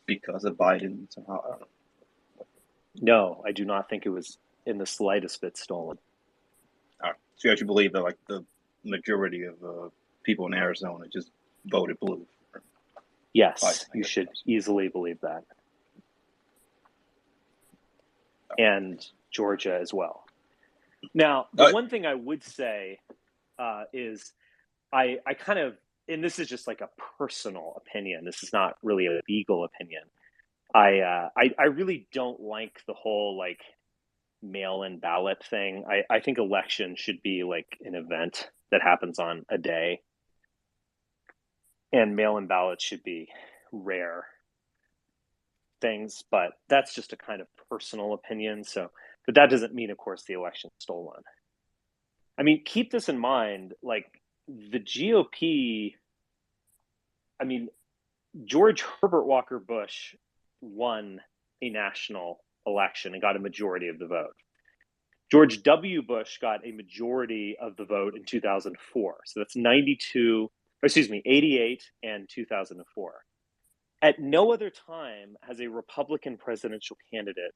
because of Biden somehow. I don't know. No, I do not think it was in the slightest bit stolen. All right. So you actually believe that like the majority of people in Arizona just voted blue? Yes, you should easily believe that. And Georgia as well. Now, the one thing I would say is I kind of, and this is just like a personal opinion. This is not really a legal opinion. I really don't like the whole like mail-in ballot thing. I think election should be like an event that happens on a day. And mail-in ballots should be rare things, but that's just a kind of personal opinion. So, but that doesn't mean, of course, the election's stolen. I mean, keep this in mind, like the GOP, I mean, George Herbert Walker Bush won a national election and got a majority of the vote. George W. Bush got a majority of the vote in 2004. So that's 88 and 2004. At no other time has a Republican presidential candidate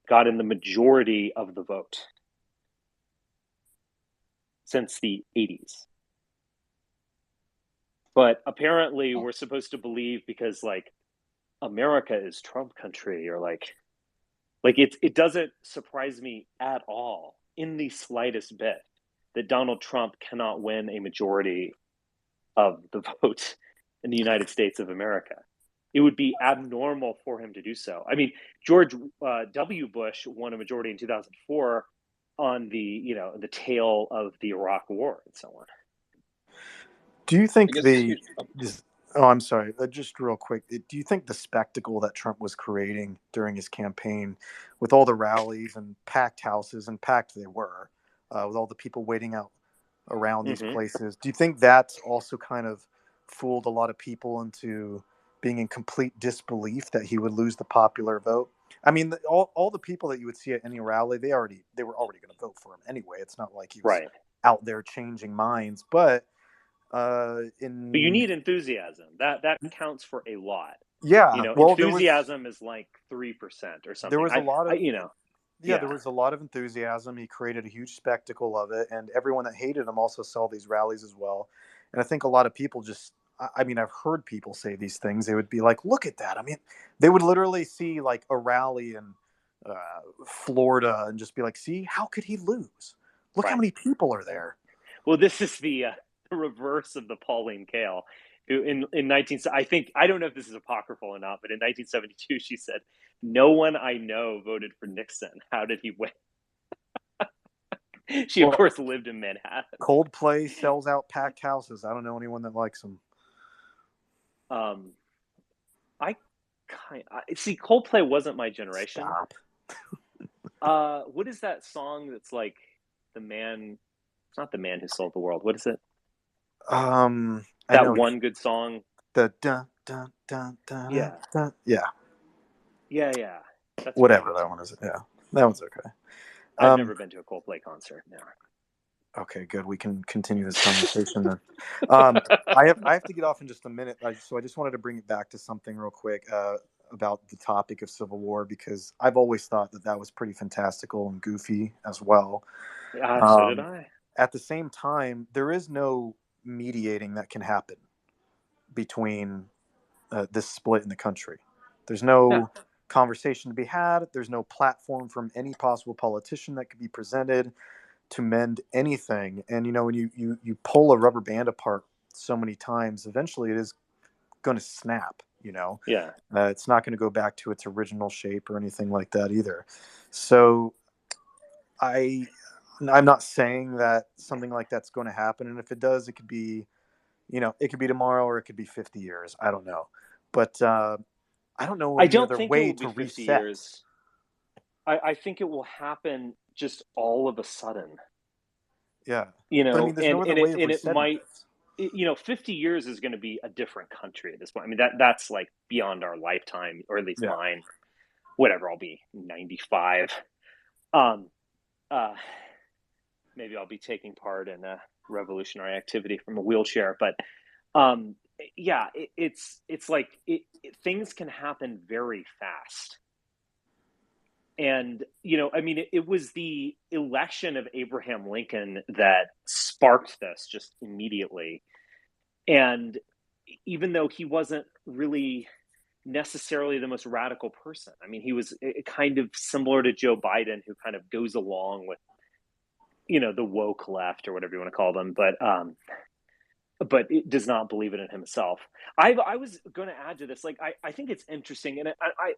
gotten the majority of the vote since the 80s. But apparently we're supposed to believe because like America is Trump country, or like it doesn't surprise me at all in the slightest bit that Donald Trump cannot win a majority of the vote in the United States of America. It would be abnormal for him to do so. I mean, George W. Bush won a majority in 2004 on the tail of the Iraq War and so on. Do you think Oh, I'm sorry. Just real quick, do you think the spectacle that Trump was creating during his campaign, with all the rallies and packed houses, and packed they were, with all the people waiting out around these Hmm. places, do you think that's also kind of fooled a lot of people into being in complete disbelief that he would lose the popular vote? I mean, all the people that you would see at any rally, they were already going to vote for him anyway. It's not like he was Right. out there changing minds, but But you in need enthusiasm. That counts for a lot. yeah, well, Enthusiasm is like 3% or there something. was a lot of yeah, there Yeah. was a lot of enthusiasm. He created a huge spectacle of it, and everyone that hated him also saw these rallies as well. And I think a lot of people just, I mean, I've heard people say these things. They would be like, "Look at that!" I mean, they would literally see like a rally in uh, Florida and just be like, "See, how could he lose? Look how Right. many people are there." Well, this is the reverse of the Pauline Kael, who in 19 I don't know if this is apocryphal or not, but in 1972 she said, "No one I know voted for Nixon. How did he win?" She of Well, course lived in Manhattan. Coldplay sells out packed houses. I don't know anyone that likes them. Um, I see Coldplay wasn't my generation. Stop. What is that song that's like the man? It's not the man who sold the world. What is it? I That know one good song. the dun dun dun dun dun. Yeah, dun. Yeah, yeah. That's a pretty whatever good that song. one is. Yeah, that one's okay. I've Um, never been to a Coldplay concert. No. okay, good. We can continue this conversation then. Um, I have to get off in just a minute, so I just wanted to bring it back to something real quick about the topic of Civil War, because I've always thought that was pretty fantastical and goofy as well. So did Um, I. at the same time, there is no mediating that can happen between this split in the country. There's No. no conversation to be had. There's no platform from any possible politician that could be presented to mend anything. And when you pull a rubber band apart so many times, eventually it is going to snap. Yeah. It's not going to go back to its original shape or anything like that either. So I'm not saying that something like that's going to happen, and if it does, it could be it could be tomorrow or it could be 50 years. I don't know, but I don't know I any don't other think it way will be to 50 reset. years. I think it will happen just all of a sudden. Yeah, but I mean, there's no other way of And it resetting might, this. 50 years is going to be a different country at this point. I mean, that's like beyond our lifetime, or at least Yeah. mine. Whatever, I'll be 95. Um, Maybe I'll be taking part in a revolutionary activity from a wheelchair. But yeah, it's like things can happen very fast. And, I mean, it was the election of Abraham Lincoln that sparked this just immediately. And even though he wasn't really necessarily the most radical person, I mean, he was kind of similar to Joe Biden, who kind of goes along with, the woke left or whatever you want to call them, but it does not believe it in himself. I was going to add to this, like, I think it's interesting, and I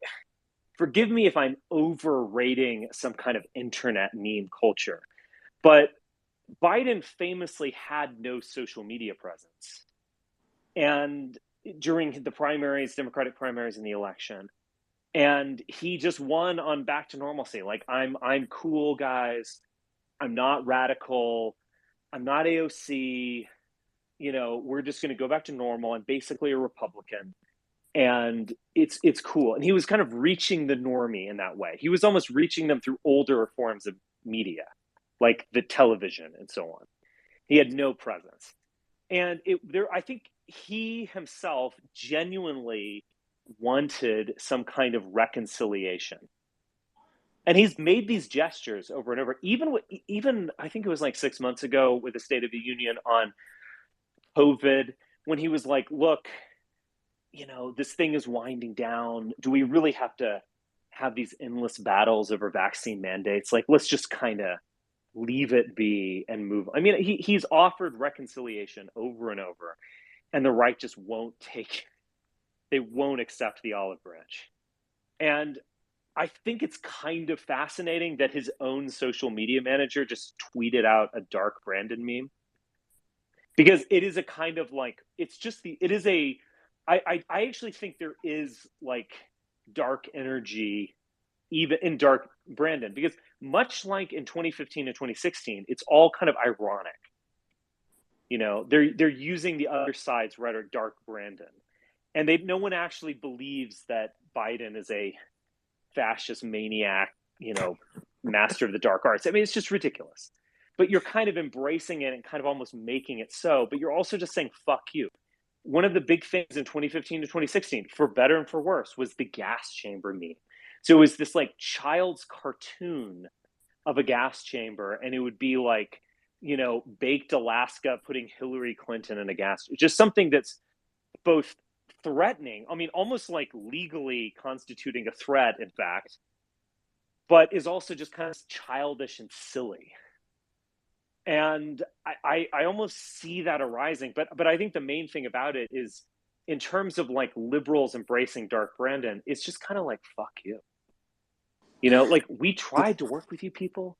forgive me if I'm overrating some kind of internet meme culture, but Biden famously had no social media presence. And during the primaries, Democratic primaries in the election, and he just won on back to normalcy. Like, I'm cool, guys. I'm not radical. I'm not AOC. We're just going to go back to normal. I'm basically a Republican, and it's cool. And he was kind of reaching the normie in that way. He was almost reaching them through older forms of media, like the television and so on. He had no presence, and I think he himself genuinely wanted some kind of reconciliation. And he's made these gestures over and over. Even I think it was like 6 months ago with the State of the Union on COVID, when he was like, "Look, this thing is winding down. Do we really have to have these endless battles over vaccine mandates? Like, let's just kind of leave it be and move." I mean, he's offered reconciliation over and over, and the right just they won't accept the olive branch. And I think it's kind of fascinating that his own social media manager just tweeted out a dark Brandon meme, because it is a kind of like, it is a I actually think there is like dark energy even in Dark Brandon, because much like in 2015 and 2016, it's all kind of ironic. They're using the other side's rhetoric, Dark Brandon, and no one actually believes that Biden is a fascist maniac, master of the dark arts. I mean, it's just ridiculous. But you're kind of embracing it and kind of almost making it so. But you're also just saying, fuck you. One of the big things in 2015 to 2016, for better and for worse, was the gas chamber meme. So it was this like child's cartoon of a gas chamber, and it would be like, baked Alaska putting Hillary Clinton in a gas, just something that's both threatening, I mean, almost like legally constituting a threat, in fact, but is also just kind of childish and silly. And I almost see that arising, but I think the main thing about it is, in terms of like liberals embracing Dark Brandon, it's just kind of like, fuck you. Like, we tried to work with you people.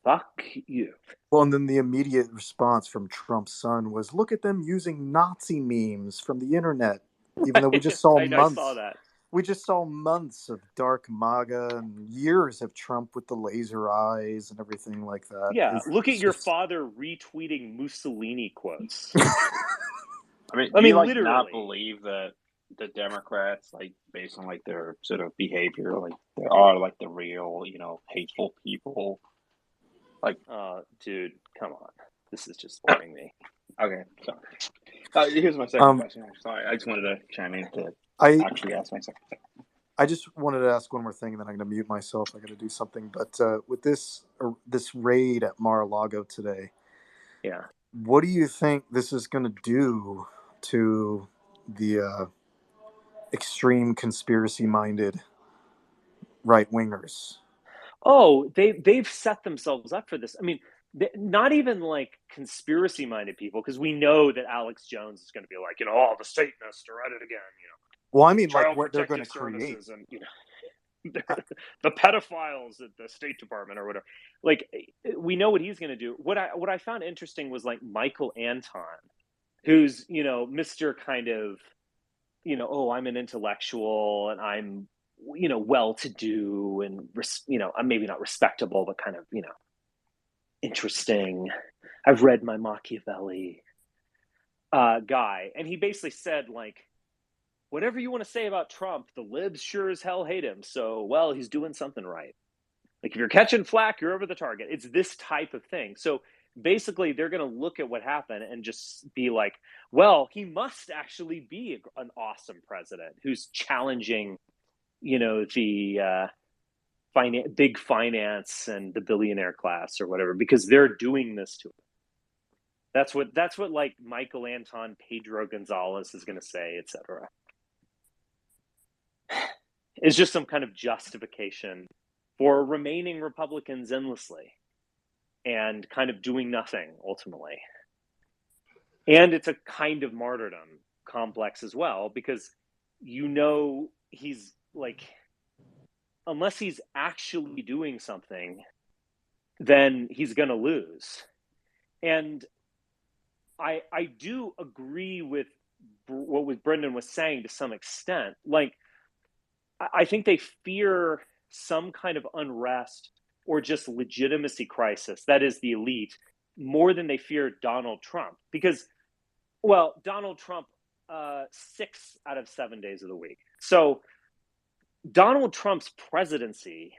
Fuck you. Well, and then the immediate response from Trump's son was, look at them using Nazi memes from the internet, even though we just saw I saw that. We just saw months of dark MAGA and years of Trump with the laser eyes and everything like that. Yeah, look at your father retweeting Mussolini quotes. I mean, do you like not believe that the Democrats, like, based on like their sort of behavior, like they are like the real, hateful people? Like, dude, come on, this is just boring me. Okay, sorry. Here's my second question. Sorry, I just wanted to chime in to actually ask my second thing. I just wanted to ask one more thing, and then I'm going to mute myself. I got to do something. But with this raid at Mar-a-Lago today, yeah, what do you think this is going to do to the extreme conspiracy-minded right-wingers? Oh, they've set themselves up for this. I mean, not even like conspiracy-minded people, because we know that Alex Jones is going to be like, the Satanists are at it again. Well, I mean, like what they're going to create, and the pedophiles at the State Department or whatever. Like, we know what he's going to do. What I found interesting was like Michael Anton, who's Mr. kind of, I'm an intellectual and I'm well-to-do and I'm maybe not respectable, but kind of interesting. I've read my Machiavelli guy, and he basically said, like, whatever you want to say about Trump, the libs sure as hell hate him. So, well, he's doing something right. Like, if you're catching flack, you're over the target. It's this type of thing. So basically, they're going to look at what happened and just be like, well, he must actually be an awesome president who's challenging, the big finance and the billionaire class or whatever, because they're doing this to him. That's what like Michael Anton, Pedro Gonzalez is going to say, etc. It's just some kind of justification for remaining Republicans endlessly and kind of doing nothing ultimately. And it's a kind of martyrdom complex as well, because he's like, unless he's actually doing something, then he's going to lose. And I do agree with what Brendan was saying to some extent. Like, I think they fear some kind of unrest or just legitimacy crisis, that is the elite, more than they fear Donald Trump. Because, well, Donald Trump, 6 out of 7 days of the week. So Donald Trump's presidency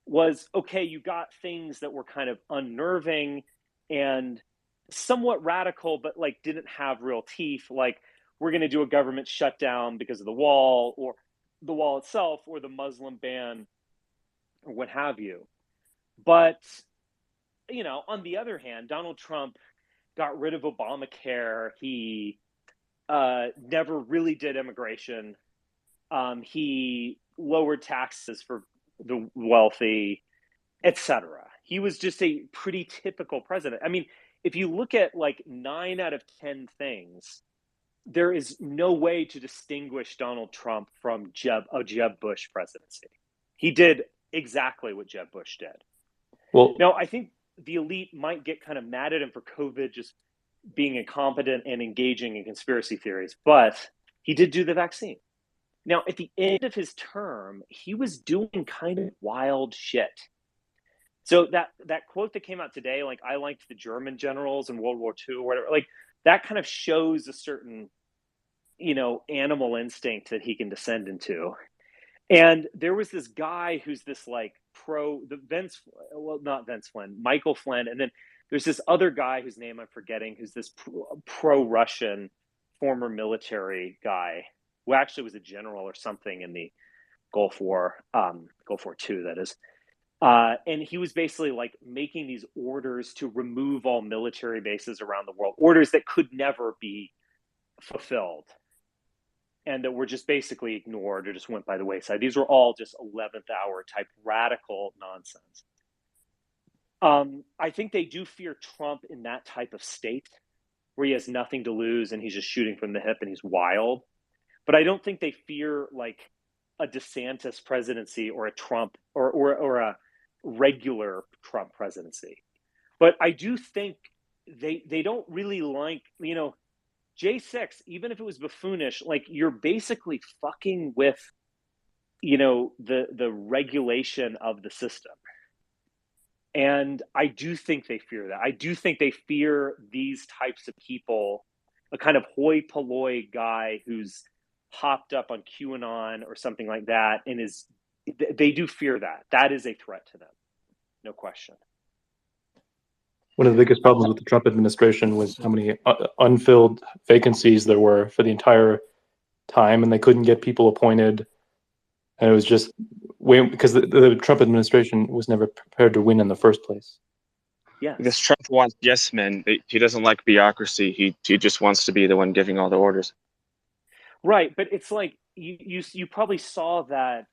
was, okay, you got things that were kind of unnerving and somewhat radical, but like didn't have real teeth. Like, we're going to do a government shutdown because of the wall, or the wall itself, or the Muslim ban, or what have you. But, on the other hand, Donald Trump got rid of Obamacare. He never really did immigration. He lowered taxes for the wealthy, etc. He was just a pretty typical president. I mean, if you look at like 9 out of 10 things, there is no way to distinguish Donald Trump from a Jeb Bush presidency. He did exactly what Jeb Bush did. Well, now, I think the elite might get kind of mad at him for COVID just being incompetent and engaging in conspiracy theories. But he did do the vaccine. Now, at the end of his term, he was doing kind of wild shit. So that quote that came out today, like, I liked the German generals in World War II or whatever, like, that kind of shows a certain, animal instinct that he can descend into. And there was this guy who's this like not Vince Flynn, Michael Flynn. And then there's this other guy whose name I'm forgetting, who's this pro-Russian former military guy who actually was a general or something in the Gulf War II, that is. And he was basically like making these orders to remove all military bases around the world, orders that could never be fulfilled and that were just basically ignored or just went by the wayside. These were all just 11th hour type radical nonsense. I think they do fear Trump in that type of state where he has nothing to lose and he's just shooting from the hip and he's wild. But I don't think they fear like a DeSantis presidency or a Trump or a regular Trump presidency. But I do think they don't really like, J6, even if it was buffoonish, like, you're basically fucking with, the regulation of the system. And I do think they fear that. I do think they fear these types of people, a kind of hoi polloi guy who's hopped up on QAnon or something like that, and they do fear that. That is a threat to them. No question. One of the biggest problems with the Trump administration was how many unfilled vacancies there were for the entire time, and they couldn't get people appointed. And it was just because the Trump administration was never prepared to win in the first place. Yeah, because Trump wants yes men. He doesn't like bureaucracy. He just wants to be the one giving all the orders. Right, but it's like you probably saw that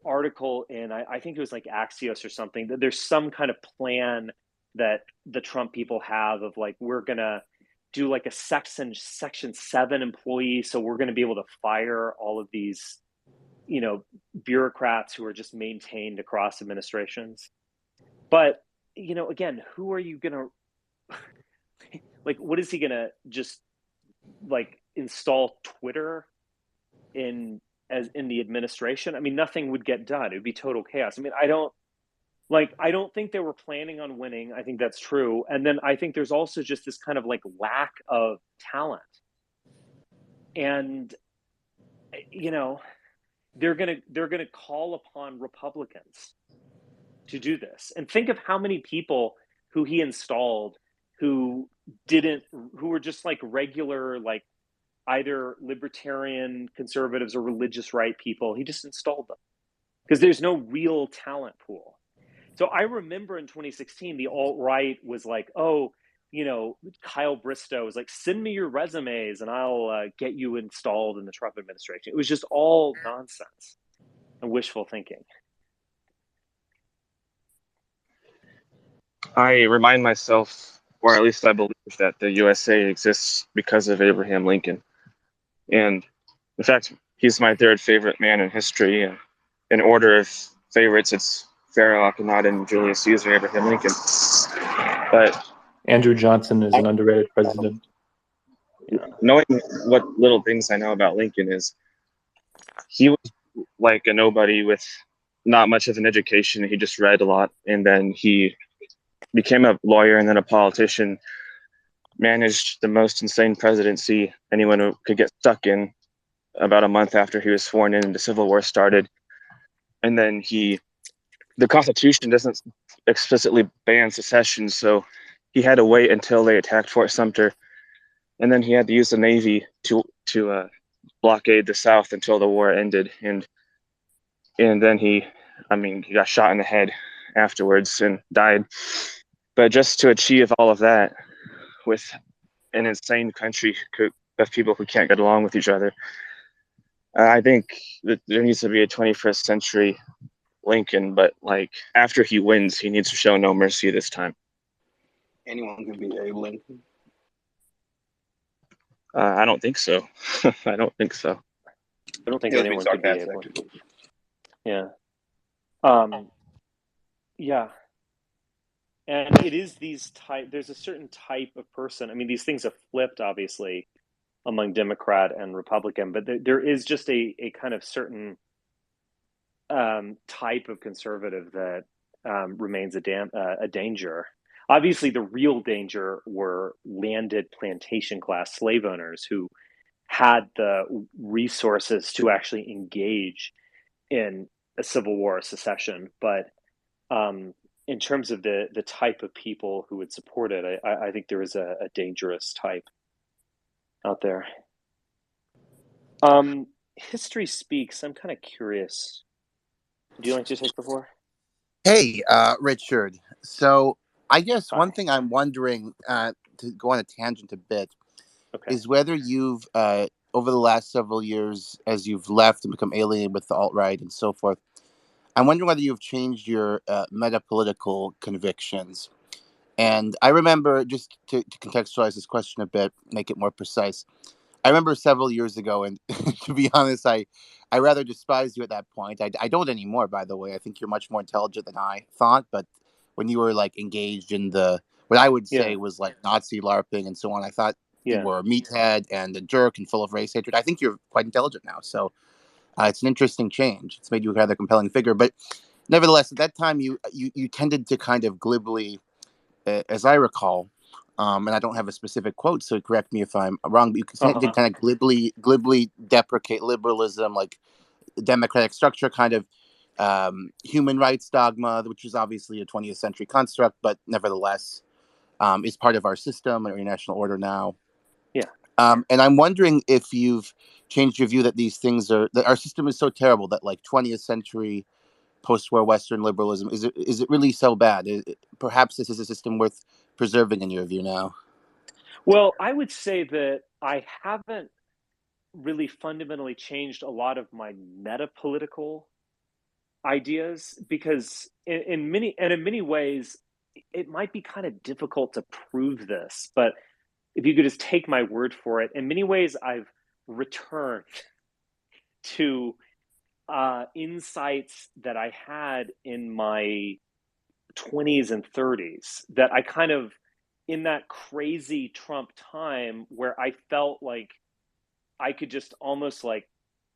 article in I think it was like Axios or something, that there's some kind of plan that the Trump people have of like, we're gonna do like a section 7 employee, so we're gonna be able to fire all of these bureaucrats who are just maintained across administrations. But again, who are you gonna like, what is he gonna just like install Twitter in the administration? I mean, nothing would get done. It would be total chaos. I mean, I don't think they were planning on winning. I think that's true. And then I think there's also just this kind of like lack of talent. And they're gonna call upon Republicans to do this. And think of how many people who he installed who were just like regular, like either libertarian conservatives or religious right people. He just installed them because there's no real talent pool. So I remember in 2016, the alt-right was like, Kyle Bristow was like, send me your resumes and I'll get you installed in the Trump administration. It was just all nonsense and wishful thinking. I remind myself, or at least I believe, that the USA exists because of Abraham Lincoln. And in fact, he's my third favorite man in history. And in order of favorites, it's Pharaoh Akhenaten, Julius Caesar, Abraham Lincoln. But Andrew Johnson is an underrated president. Knowing what little things I know about Lincoln is, he was like a nobody with not much of an education. He just read a lot, and then he became a lawyer and then a politician, managed the most insane presidency anyone could get stuck in about a month after he was sworn in and the Civil War started. And then the Constitution doesn't explicitly ban secession, so he had to wait until they attacked Fort Sumter. And then he had to use the Navy to blockade the South until the war ended. And then he got shot in the head afterwards and died. But just to achieve all of that with an insane country of people who can't get along with each other, I think that there needs to be a 21st century Lincoln, but like after he wins, he needs to show no mercy this time. Anyone can be Abe Lincoln. I don't think so. I don't think so. I don't think anyone could be Abe Lincoln. Yeah. Yeah. And it is there's a certain type of person. I mean, these things have flipped, obviously, among Democrat and Republican, but there is just a kind of certain type of conservative that remains a danger. Obviously, the real danger were landed plantation class slave owners who had the resources to actually engage in a civil war, a secession. But in terms of the type of people who would support it, I think there is a dangerous type out there. History Speaks. I'm kind of curious. Do you like to take the floor? Hey, Richard. So I guess one thing I'm wondering, to go on a tangent a bit, is whether you've, over the last several years, as you've left and become alienated with the alt-right and so forth, I'm wondering whether you've changed your meta-political convictions. And I remember, just to contextualize this question a bit, make it more precise, I remember several years ago, and to be honest, I rather despised you at that point. I don't anymore, by the way. I think you're much more intelligent than I thought. But when you were like engaged in what I would say was like Nazi LARPing and so on, I thought you were a meathead and a jerk and full of race hatred. I think you're quite intelligent now. So it's an interesting change. It's made you a rather compelling figure. But nevertheless, at that time, you tended to kind of glibly, as I recall, and I don't have a specific quote, so correct me if I'm wrong, but you tended to kind of glibly deprecate liberalism, like democratic structure, kind of human rights dogma, which is obviously a 20th century construct, but nevertheless is part of our system or international order now. Yeah. And I'm wondering if you've changed your view that these things that our system is so terrible that like 20th century post-war Western liberalism, is it really so bad? Perhaps this is a system worth preserving in your view now. Well, I would say that I haven't really fundamentally changed a lot of my meta-political ideas, because in many ways it might be kind of difficult to prove this, but if you could just take my word for it, in many ways I've returned to insights that I had in my 20s and 30s, that I kind of, in that crazy Trump time where I felt like I could just almost like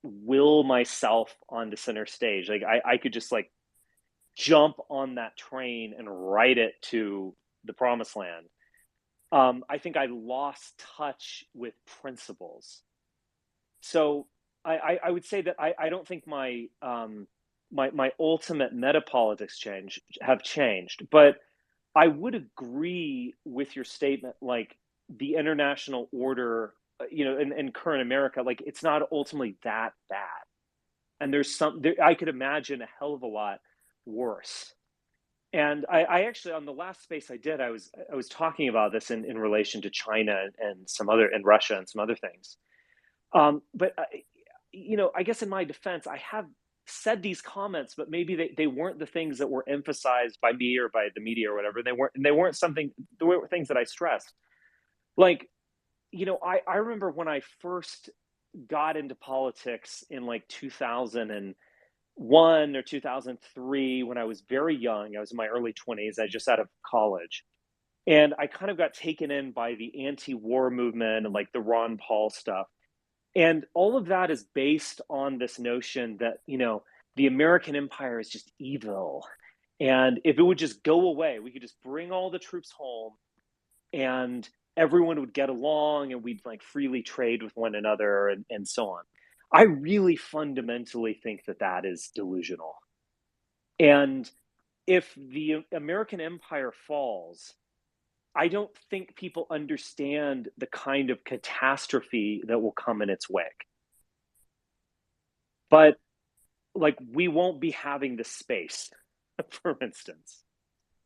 will myself onto center stage. Like I could just like jump on that train and ride it to the promised land. I think I lost touch with principles. So I would say that I don't think my my ultimate meta politics have changed, but I would agree with your statement, like the international order, in current America, like it's not ultimately that bad, and I could imagine a hell of a lot worse. And I actually, on the last space I did, I was talking about this in relation to China and Russia and some other things. But I guess in my defense, I have said these comments, but maybe they weren't the things that were emphasized by me or by the media or whatever. They weren't things that I stressed. Like, I remember when I first got into politics in like 2001 or 2003, when I was very young. I was in my early 20s. I just out of college. And I kind of got taken in by the anti-war movement and like the Ron Paul stuff. And all of that is based on this notion that, the American empire is just evil. And if it would just go away, we could just bring all the troops home and everyone would get along and we'd like freely trade with one another and so on. I really fundamentally think that is delusional. And if the American empire falls, I don't think people understand the kind of catastrophe that will come in its wake. But like, we won't be having the space, for instance.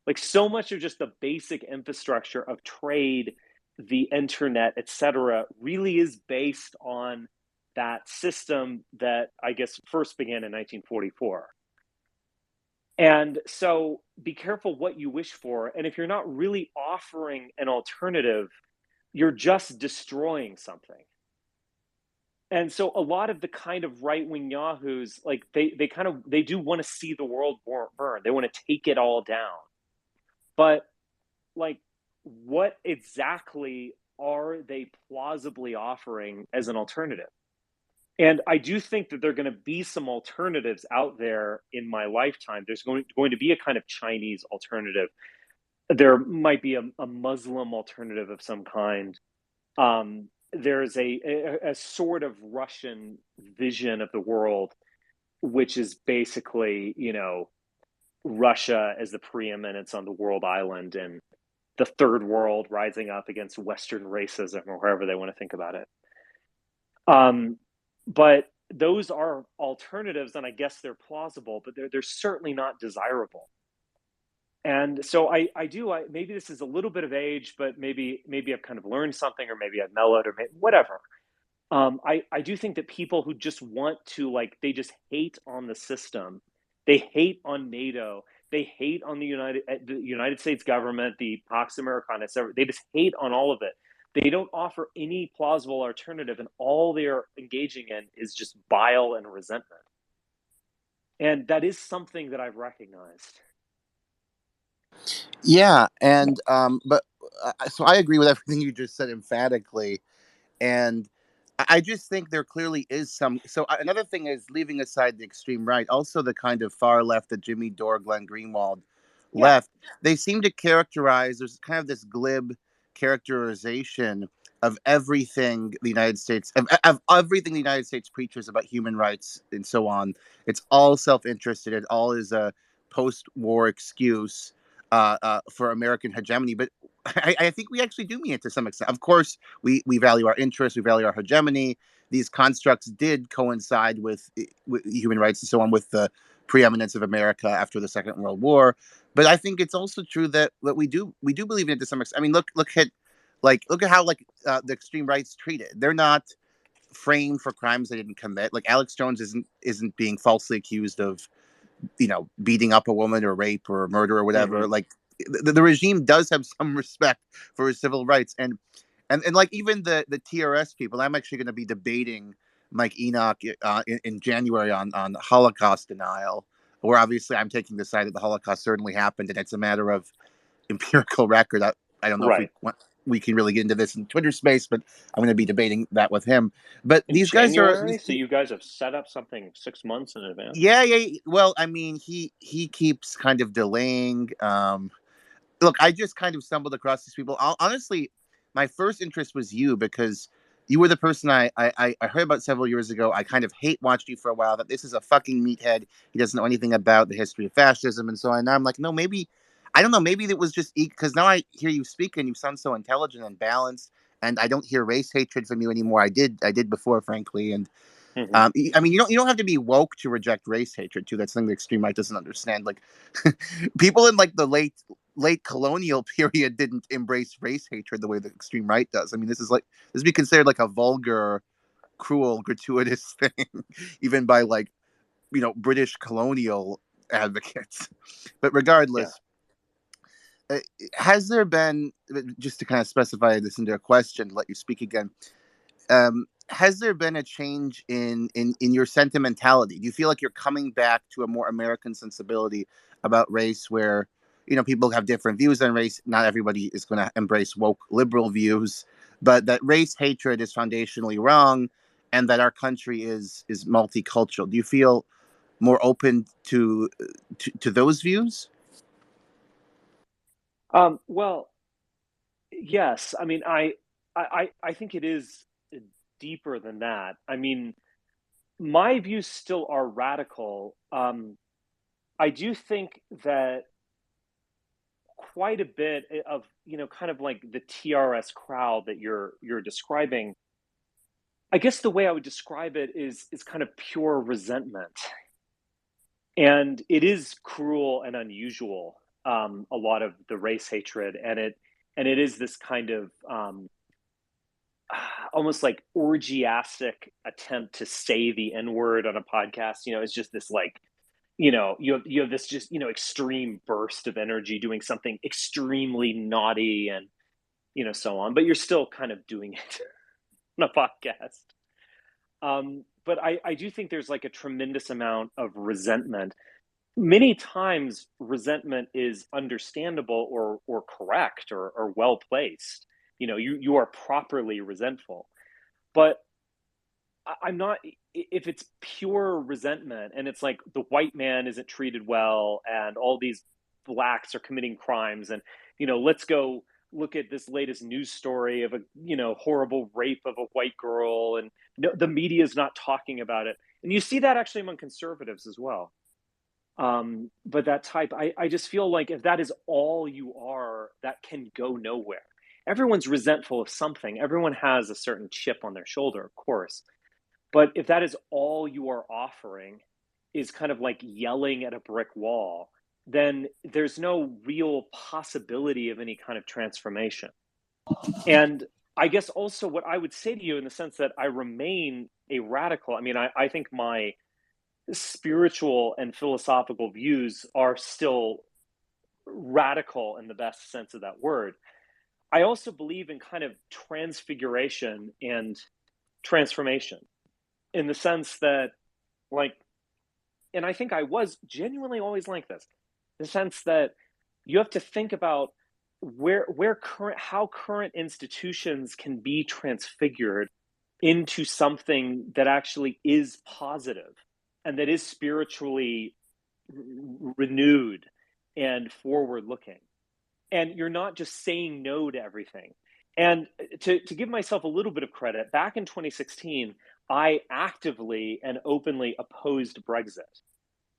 Like, so much of just the basic infrastructure of trade, the internet, etc., really is based on that system that I guess first began in 1944. And so be careful what you wish for. And if you're not really offering an alternative, you're just destroying something. And so a lot of the kind of right-wing yahoos, like they do want to see the world burn. They want to take it all down. But like, what exactly are they plausibly offering as an alternative? And I do think that there are going to be some alternatives out there in my lifetime. There's going to be a kind of Chinese alternative. There might be a Muslim alternative of some kind. There's a sort of Russian vision of the world, which is basically, Russia as the preeminence on the world island and the third world rising up against Western racism, or however they want to think about it. But those are alternatives, and I guess they're plausible, but they're certainly not desirable. And so maybe this is a little bit of age, but maybe I've kind of learned something, or maybe I've mellowed, or whatever. I do think that people who just want to, they just hate on the system, they hate on NATO, they hate on the United States government, the Pax Americana, they just hate on all of it. They don't offer any plausible alternative, and all they're engaging in is just bile and resentment. And that is something that I've recognized. Yeah, and so I agree with everything you just said emphatically, and I just think there clearly is some. So another thing is, leaving aside the extreme right, also the kind of far left, the Jimmy Dore, Glenn Greenwald left, they seem to characterize, there's kind of this glib characterization of everything the United States, of everything the United States preaches about human rights and so on. It's all self-interested. It all is a post-war excuse for American hegemony. But I think we actually do mean it to some extent. Of course, we value our interests, we value our hegemony. These constructs did coincide with human rights and so on, with the preeminence of America after the Second World War. But I think it's also true that we do believe in it to some extent. I mean, look at how the extreme right's treated. They're not framed for crimes they didn't commit. Like Alex Jones isn't being falsely accused of, beating up a woman or rape or murder or whatever. Mm-hmm. Like the regime does have some respect for his civil rights, and like even the TRS people. I'm actually going to be debating Mike Enoch in January on Holocaust denial, where obviously I'm taking the side that the Holocaust certainly happened, and it's a matter of empirical record. I don't know if we can really get into this in Twitter space, but I'm going to be debating that with him. But in these January? guys are. So you guys have set up something 6 months in advance? Yeah. Well, I mean, he keeps kind of delaying. Look, I just kind of stumbled across these people. Honestly, my first interest was you, because you were the person I heard about several years ago. I kind of watched you for a while, that this is a fucking meathead. He doesn't know anything about the history of fascism and so on. And now I'm like, no, maybe, I don't know, maybe it was just because now I hear you speak and you sound so intelligent and balanced, and I don't hear race hatred from you anymore. I did before, frankly. And I mean, you don't have to be woke to reject race hatred too. That's something the extreme right doesn't understand. Like people in like the late colonial period didn't embrace race hatred the way the extreme right does. I mean, this would be considered like a vulgar, cruel, gratuitous thing, even by British colonial advocates. But regardless, has there been, just to kind of specify this into a question, let you speak again, has there been a change in your sentimentality? Do you feel like you're coming back to a more American sensibility about race, where people have different views on race? Not everybody is going to embrace woke liberal views, but that race hatred is foundationally wrong, and that our country is multicultural. Do you feel more open to those views? Well, yes. I mean, I think it is deeper than that. I mean, my views still are radical. I do think that quite a bit of, kind of like the TRS crowd that you're describing, I guess the way I would describe it is kind of pure resentment. And it is cruel and unusual, a lot of the race hatred, and it is this kind of almost like orgiastic attempt to say the N-word on a podcast. It's just this you have this just extreme burst of energy doing something extremely naughty and so on, but you're still kind of doing it on a podcast. But I do think there's like a tremendous amount of resentment. Many times resentment is understandable or correct or well placed. you are properly resentful. But I'm not, if it's pure resentment and it's like the white man isn't treated well and all these blacks are committing crimes, and let's go look at this latest news story of a horrible rape of a white girl, and the media is not talking about it, and you see that actually among conservatives as well. But that type, I just feel like if that is all you are, that can go nowhere. Everyone's resentful of something. Everyone has a certain chip on their shoulder, of course. But if that is all you are offering, is kind of like yelling at a brick wall, then there's no real possibility of any kind of transformation. And I guess also what I would say to you, in the sense that I remain a radical, I mean, I think my spiritual and philosophical views are still radical in the best sense of that word. I also believe in kind of transfiguration and transformation, in the sense that, like, and I think I was genuinely always like this, in the sense that you have to think about how current institutions can be transfigured into something that actually is positive and that is spiritually renewed and forward looking. And you're not just saying no to everything. And to give myself a little bit of credit, back in 2016, I actively and openly opposed Brexit.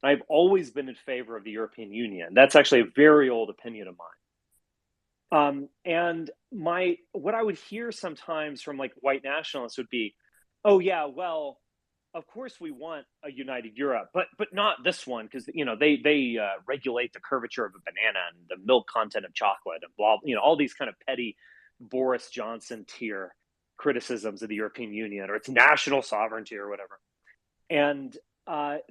I've always been in favor of the European Union. That's actually a very old opinion of mine. And what I would hear sometimes from like white nationalists would be, oh yeah, well, of course we want a united Europe, but not this one, because they regulate the curvature of a banana and the milk content of chocolate and blah, all these kind of petty Boris Johnson tier criticisms of the European Union or its national sovereignty or whatever. And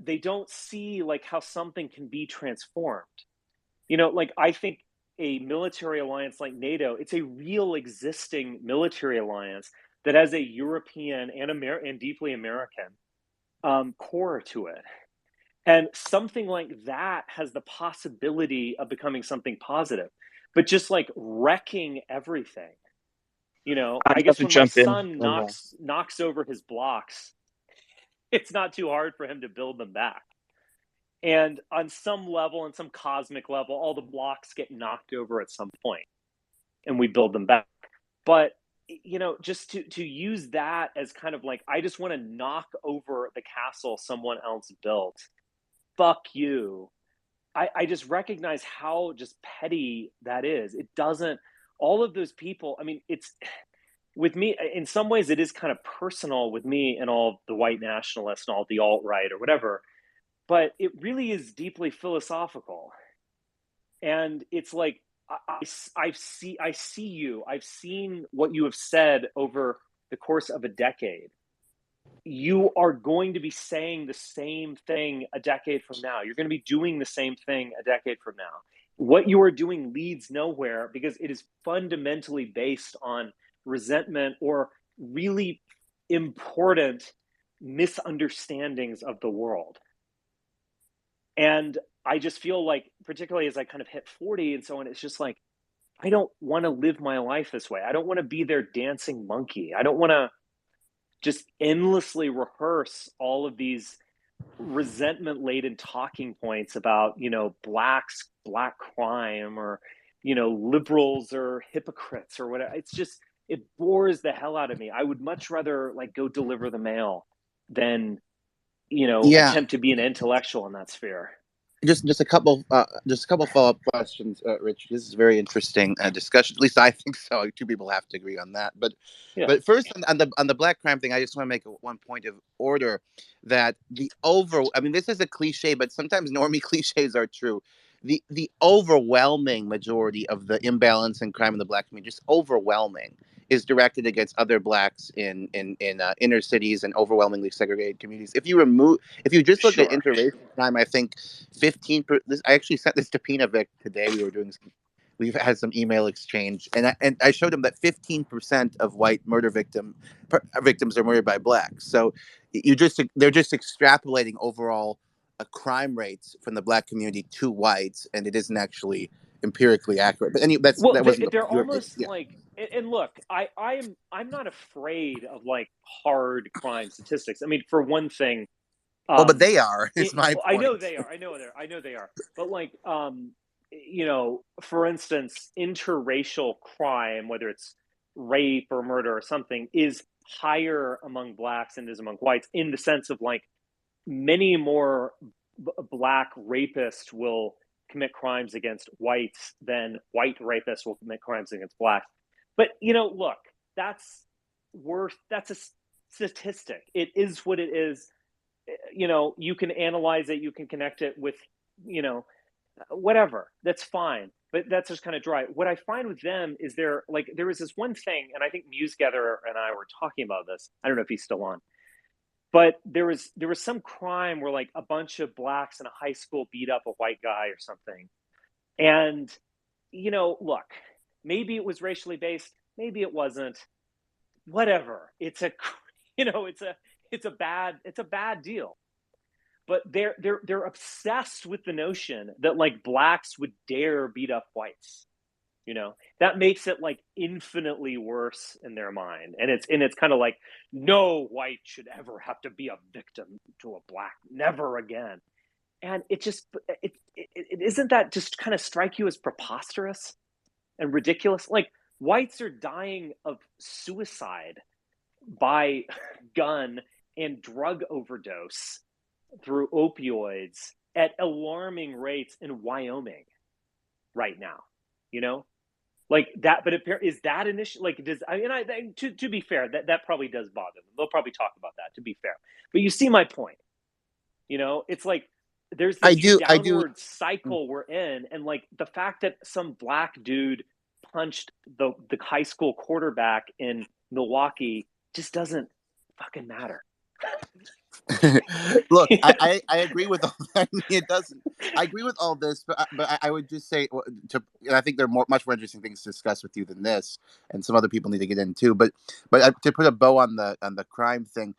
they don't see like how something can be transformed. Like, I think a military alliance like NATO, it's a real existing military alliance that has a European and deeply American core to it. And something like that has the possibility of becoming something positive, but just like wrecking everything. I guess when my son knocks over his blocks, it's not too hard for him to build them back. And on some level, on some cosmic level, all the blocks get knocked over at some point and we build them back. But just to use that as kind of like, I just want to knock over the castle someone else built. Fuck you. I just recognize how just petty that is. It doesn't, all of those people, I mean, it's, with me, in some ways, it is kind of personal with me and all the white nationalists and all the alt-right or whatever, but it really is deeply philosophical. And it's like, I see you. I've seen what you have said over the course of a decade. You are going to be saying the same thing a decade from now. You're going to be doing the same thing a decade from now. What you are doing leads nowhere, because it is fundamentally based on resentment or really important misunderstandings of the world. And I just feel like, particularly as I kind of hit 40 and so on, it's just like, I don't want to live my life this way. I don't want to be their dancing monkey. I don't want to just endlessly rehearse all of these resentment-laden talking points about, black crime, or, liberals or hypocrites or whatever. It's just, it bores the hell out of me. I would much rather like go deliver the mail than, attempt to be an intellectual in that sphere. Just a couple follow-up questions, Rich. This is a very interesting discussion. At least I think so. Two people have to agree on that. But first, on the black crime thing, I just want to make one point of order, that I mean, this is a cliche, but sometimes normie cliches are true. The overwhelming majority of the imbalance in crime in the black community, just overwhelming, is directed against other blacks in inner cities and overwhelmingly segregated communities. If you just look at interracial crime, I think 15%. I actually sent this to Pinovic today. We've had some email exchange, and I showed him that 15% of white murder victims are murdered by blacks. So they're just extrapolating overall crime rates from the black community to whites, and it isn't actually empirically accurate. But anyway, that wasn't they're almost like. And look, I'm not afraid of like hard crime statistics. I mean, for one thing. But they are. Is my point. I know they are. But like, for instance, interracial crime, whether it's rape or murder or something, is higher among blacks than it is among whites, in the sense of like many more black rapists will commit crimes against whites than white rapists will commit crimes against blacks. But look, that's a statistic. It is what it is. You can analyze it, you can connect it with, whatever. That's fine. But that's just kind of dry. What I find with them is there was this one thing, and I think Musegather and I were talking about this. I don't know if he's still on. But there was some crime where like a bunch of blacks in a high school beat up a white guy or something. And, look, maybe it was racially based, maybe it wasn't. Whatever. It's a bad deal. But they're obsessed with the notion that like blacks would dare beat up whites. That makes it like infinitely worse in their mind. And it's kind of like, no white should ever have to be a victim to a black, never again. And it isn't that just kind of strike you as preposterous and ridiculous? Like, whites are dying of suicide by gun and drug overdose through opioids at alarming rates in Wyoming right now, like that. But is that an issue? Like, to be fair, that probably does bother them. They'll probably talk about that, to be fair. But you see my point. It's like there's this downward cycle we're in, and like the fact that some black dude punched the high school quarterback in Milwaukee just doesn't fucking matter. Look, I agree with all that. It doesn't. I agree with all this, but I would just say, I think there are much more interesting things to discuss with you than this, and some other people need to get in too. But to put a bow on the crime thing,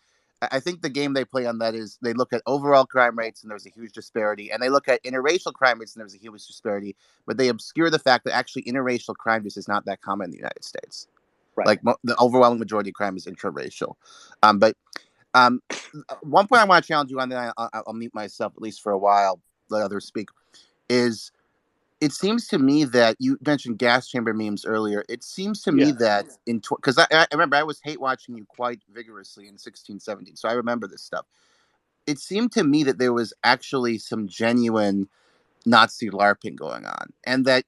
I think the game they play on that is they look at overall crime rates and there's a huge disparity, and they look at interracial crime rates and there's a huge disparity, but they obscure the fact that actually interracial crime just is not that common in the United States. Right. Like the overwhelming majority of crime is intraracial. One point I want to challenge you on, then I'll mute myself at least for a while, let others speak, is it seems to me that you mentioned gas chamber memes earlier. It seems to me that because I remember I was hate watching you quite vigorously in 16, 17. So I remember this stuff. It seemed to me that there was actually some genuine Nazi LARPing going on, and that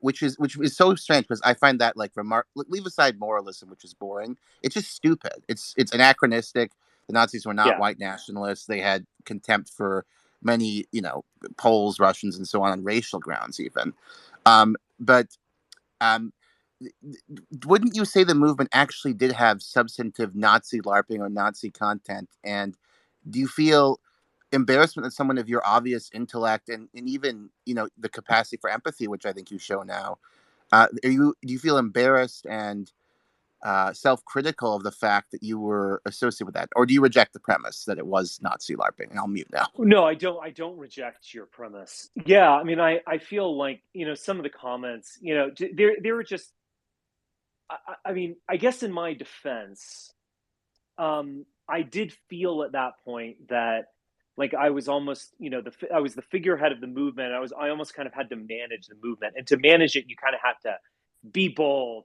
which is so strange, because I find that like leave aside moralism, which is boring. It's just stupid. It's anachronistic. The Nazis were not white nationalists. They had contempt for many, Poles, Russians, and so on racial grounds even. But wouldn't you say the movement actually did have substantive Nazi LARPing or Nazi content? And do you feel embarrassment that someone of your obvious intellect and even, the capacity for empathy, which I think you show now, do you feel embarrassed and self-critical of the fact that you were associated with that, or do you reject the premise that it was Nazi LARPing? And I'll mute now. No, I don't reject your premise. Yeah, I mean, I feel like some of the comments, they were just. I mean, I guess in my defense, I did feel at that point that like I was almost, I was the figurehead of the movement. I almost kind of had to manage the movement, and to manage it, you kind of have to be bold,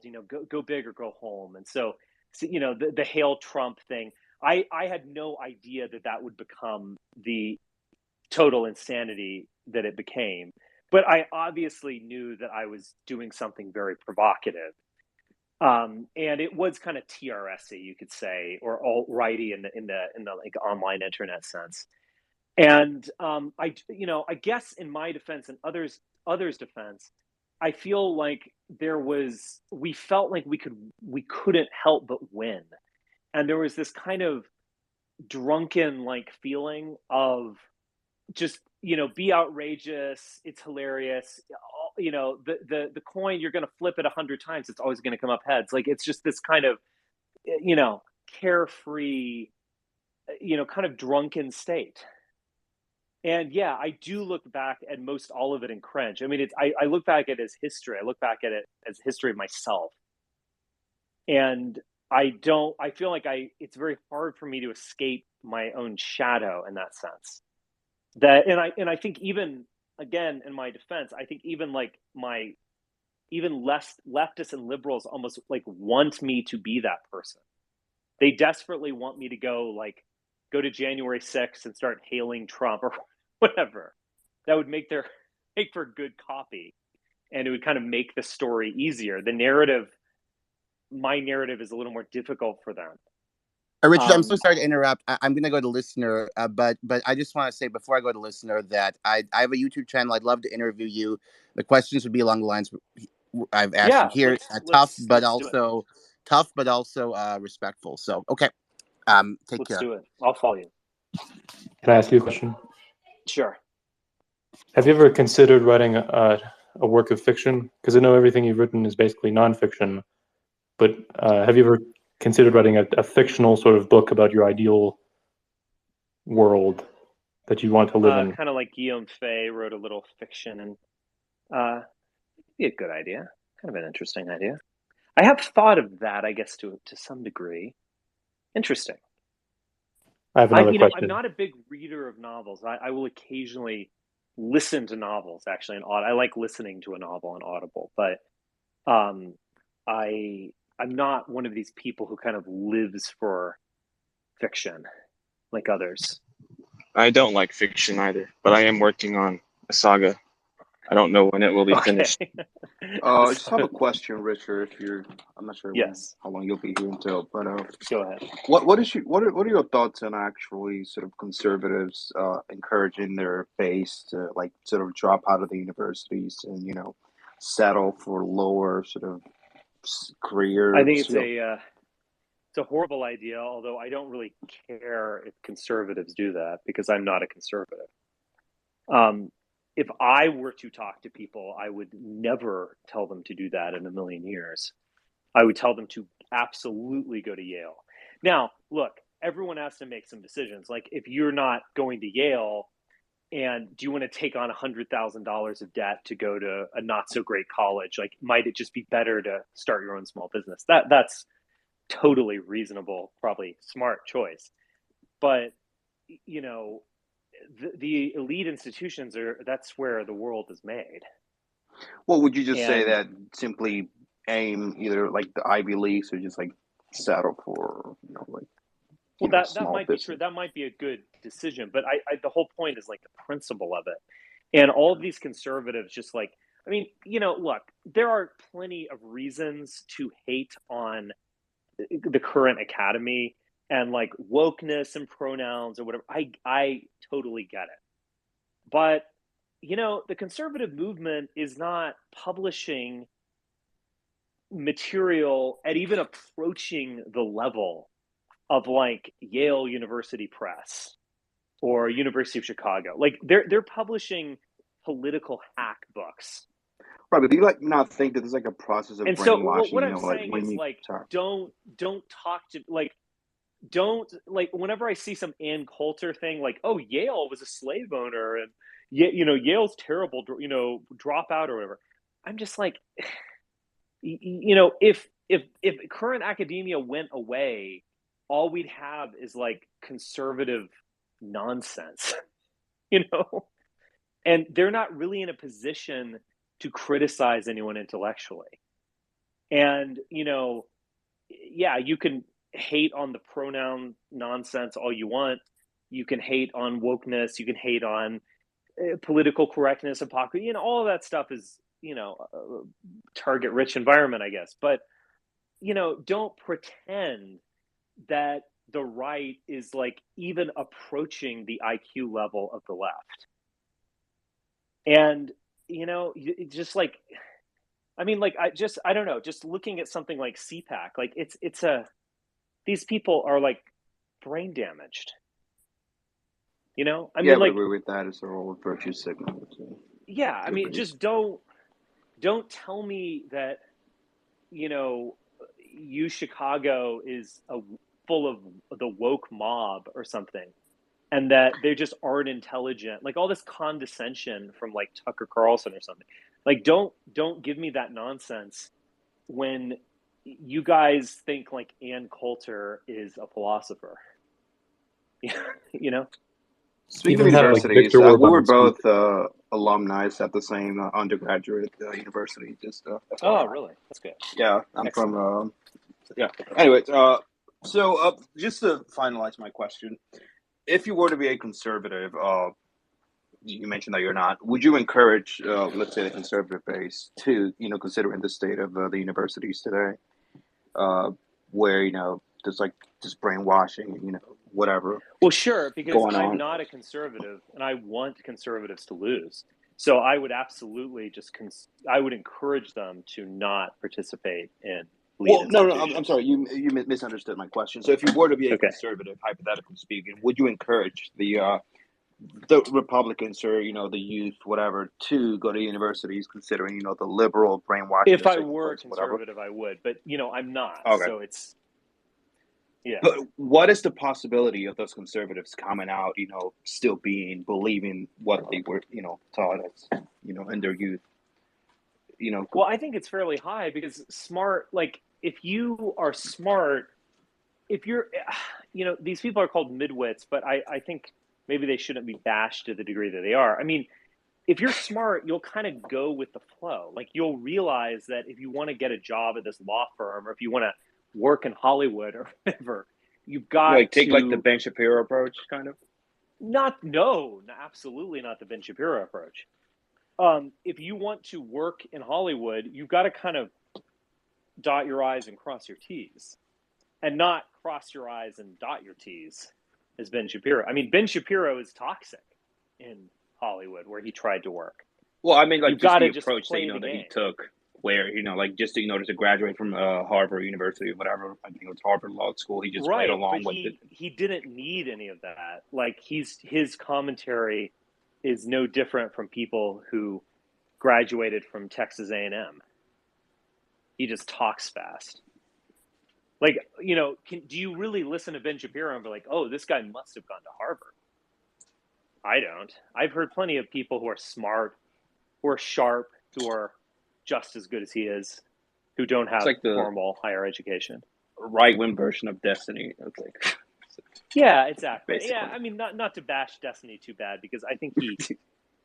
go big or go home. And so the Hail Trump thing, I had no idea that would become the total insanity that it became. But I obviously knew that I was doing something very provocative. And it was kind of TRS-y, you could say, or alt-righty in the like online internet sense. And I guess in my defense and others' defense, I feel like we felt like we couldn't help but win. And there was this kind of drunken like feeling of just, be outrageous. It's hilarious. The coin, you're going to flip it 100 times. It's always going to come up heads. Like, it's just this kind of, carefree, kind of drunken state. And yeah, I do look back at most all of it in cringe. I mean, I look back at it as history. I look back at it as history of myself. And I feel like it's very hard for me to escape my own shadow in that sense. And I think even, again, in my defense, I think even like even less leftists and liberals almost like want me to be that person. They desperately want me to go to January 6th and start hailing Trump or whatever. That would make for good copy, and it would kind of make the story easier. My narrative is a little more difficult for them. Richard, I'm so sorry to interrupt. I'm going to go to listener, but I just want to say before I go to listener that I have a YouTube channel. I'd love to interview you. The questions would be along the lines I've asked you here. Tough, but also respectful. So, okay. Take care. Let's do it. I'll follow you. Can I ask you a question? Sure. Have you ever considered writing a work of fiction? Because I know everything you've written is basically nonfiction, but have you ever considered writing a fictional sort of book about your ideal world that you want to live in? Kind of like Guillaume Fay wrote a little fiction, and be a good idea. Kind of an interesting idea. I have thought of that, I guess, to some degree. Interesting. I have another question. I'm not a big reader of novels. I will occasionally listen to novels, actually. I like listening to a novel on Audible, but I'm not one of these people who kind of lives for fiction like others. I don't like fiction either, but I am working on a saga. I don't know when it will be finished. I just have a question, Richard. I'm not sure how long you'll be here until, but go ahead. What are your thoughts on actually sort of conservatives encouraging their base to like sort of drop out of the universities and settle for lower sort of careers? I think it's a horrible idea, although I don't really care if conservatives do that because I'm not a conservative. If I were to talk to people, I would never tell them to do that in a million years. I would tell them to absolutely go to Yale. Now, look, everyone has to make some decisions. Like if you're not going to Yale and do you want to take on $100,000 of debt to go to a not so great college, like might it just be better to start your own small business? That's totally reasonable, probably smart choice. But, the elite institutions that's where the world is made. Well, would you just say that simply aim either like the Ivy Leagues or just like settle for that might be true. That might be a good decision, but the whole point is like the principle of it. And all of these conservatives just like, I mean, look, there are plenty of reasons to hate on the current academy and like wokeness and pronouns or whatever. I totally get it. But, the conservative movement is not publishing material at even approaching the level of like Yale University Press or University of Chicago. Like they're publishing political hack books. Right, but do you not think that there's like a process of brainwashing? So what I'm saying is don't talk to don't like whenever I see some Ann Coulter thing like, oh, Yale was a slave owner and Yale's terrible, dropout or whatever. I'm just like, if current academia went away, all we'd have is like conservative nonsense, and they're not really in a position to criticize anyone intellectually. And, you can hate on the pronoun nonsense all you want. You can hate on wokeness. You can hate on political correctness, hypocrisy. All of that stuff is, a target-rich environment, I guess. But, don't pretend that the right is like even approaching the IQ level of the left. And, just like, I mean, like, I don't know, just looking at something like CPAC, like these people are like brain damaged. I mean, like, with that is their old virtue signal. Yeah, I mean, just don't tell me that, U Chicago is full of the woke mob or something, and that they just aren't intelligent. Like all this condescension from like Tucker Carlson or something. Like don't give me that nonsense when you guys think like Ann Coulter is a philosopher. You know? Speaking of universities, we were both alumni at the same undergraduate university. Just oh, really? That's good. Yeah, I'm from. Yeah. Anyways, so just to finalize my question, if you were to be a conservative, you mentioned that you're not. Would you encourage, let's say, the conservative base to, considering the state of the universities today, where there's like just brainwashing, whatever. Well, sure, because I'm not a conservative, and I want conservatives to lose. So I would absolutely I would encourage them to not participate in. Well, no, I'm sorry. You misunderstood my question. So if you were to be a conservative, hypothetically speaking, would you encourage the Republicans or the youth, whatever, to go to universities, considering the liberal brainwashing? If I were a conservative, I would, but I'm not. Okay. So it's. Yeah. But what is the possibility of those conservatives coming out, still believing what they were, taught as, in their youth? Well, I think it's fairly high because if you are smart, if you're, these people are called midwits, but I think maybe they shouldn't be bashed to the degree that they are. I mean, if you're smart, you'll kind of go with the flow. Like you'll realize that if you want to get a job at this law firm, or if you want to work in Hollywood or whatever, you've got to take like the Ben Shapiro approach, kind of. Absolutely not the Ben Shapiro approach. If you want to work in Hollywood, you've got to kind of dot your I's and cross your T's, and not cross your I's and dot your T's as Ben Shapiro. I mean, Ben Shapiro is toxic in Hollywood where he tried to work. Well, I mean, like just the approach that he took, where just in order to graduate from Harvard University or whatever, I think it was Harvard Law School, he just went along with it. He didn't need any of that. Like his commentary is no different from people who graduated from Texas A&M. He just talks fast. Like, do you really listen to Ben Shapiro and be like, oh, this guy must have gone to Harvard? I don't. I've heard plenty of people who are smart, who are sharp, who are just as good as he is, who don't have like the formal higher education. Right-wing version of Destiny. It's like... Yeah, exactly. Basically. Yeah, I mean, not to bash Destiny too bad, because I think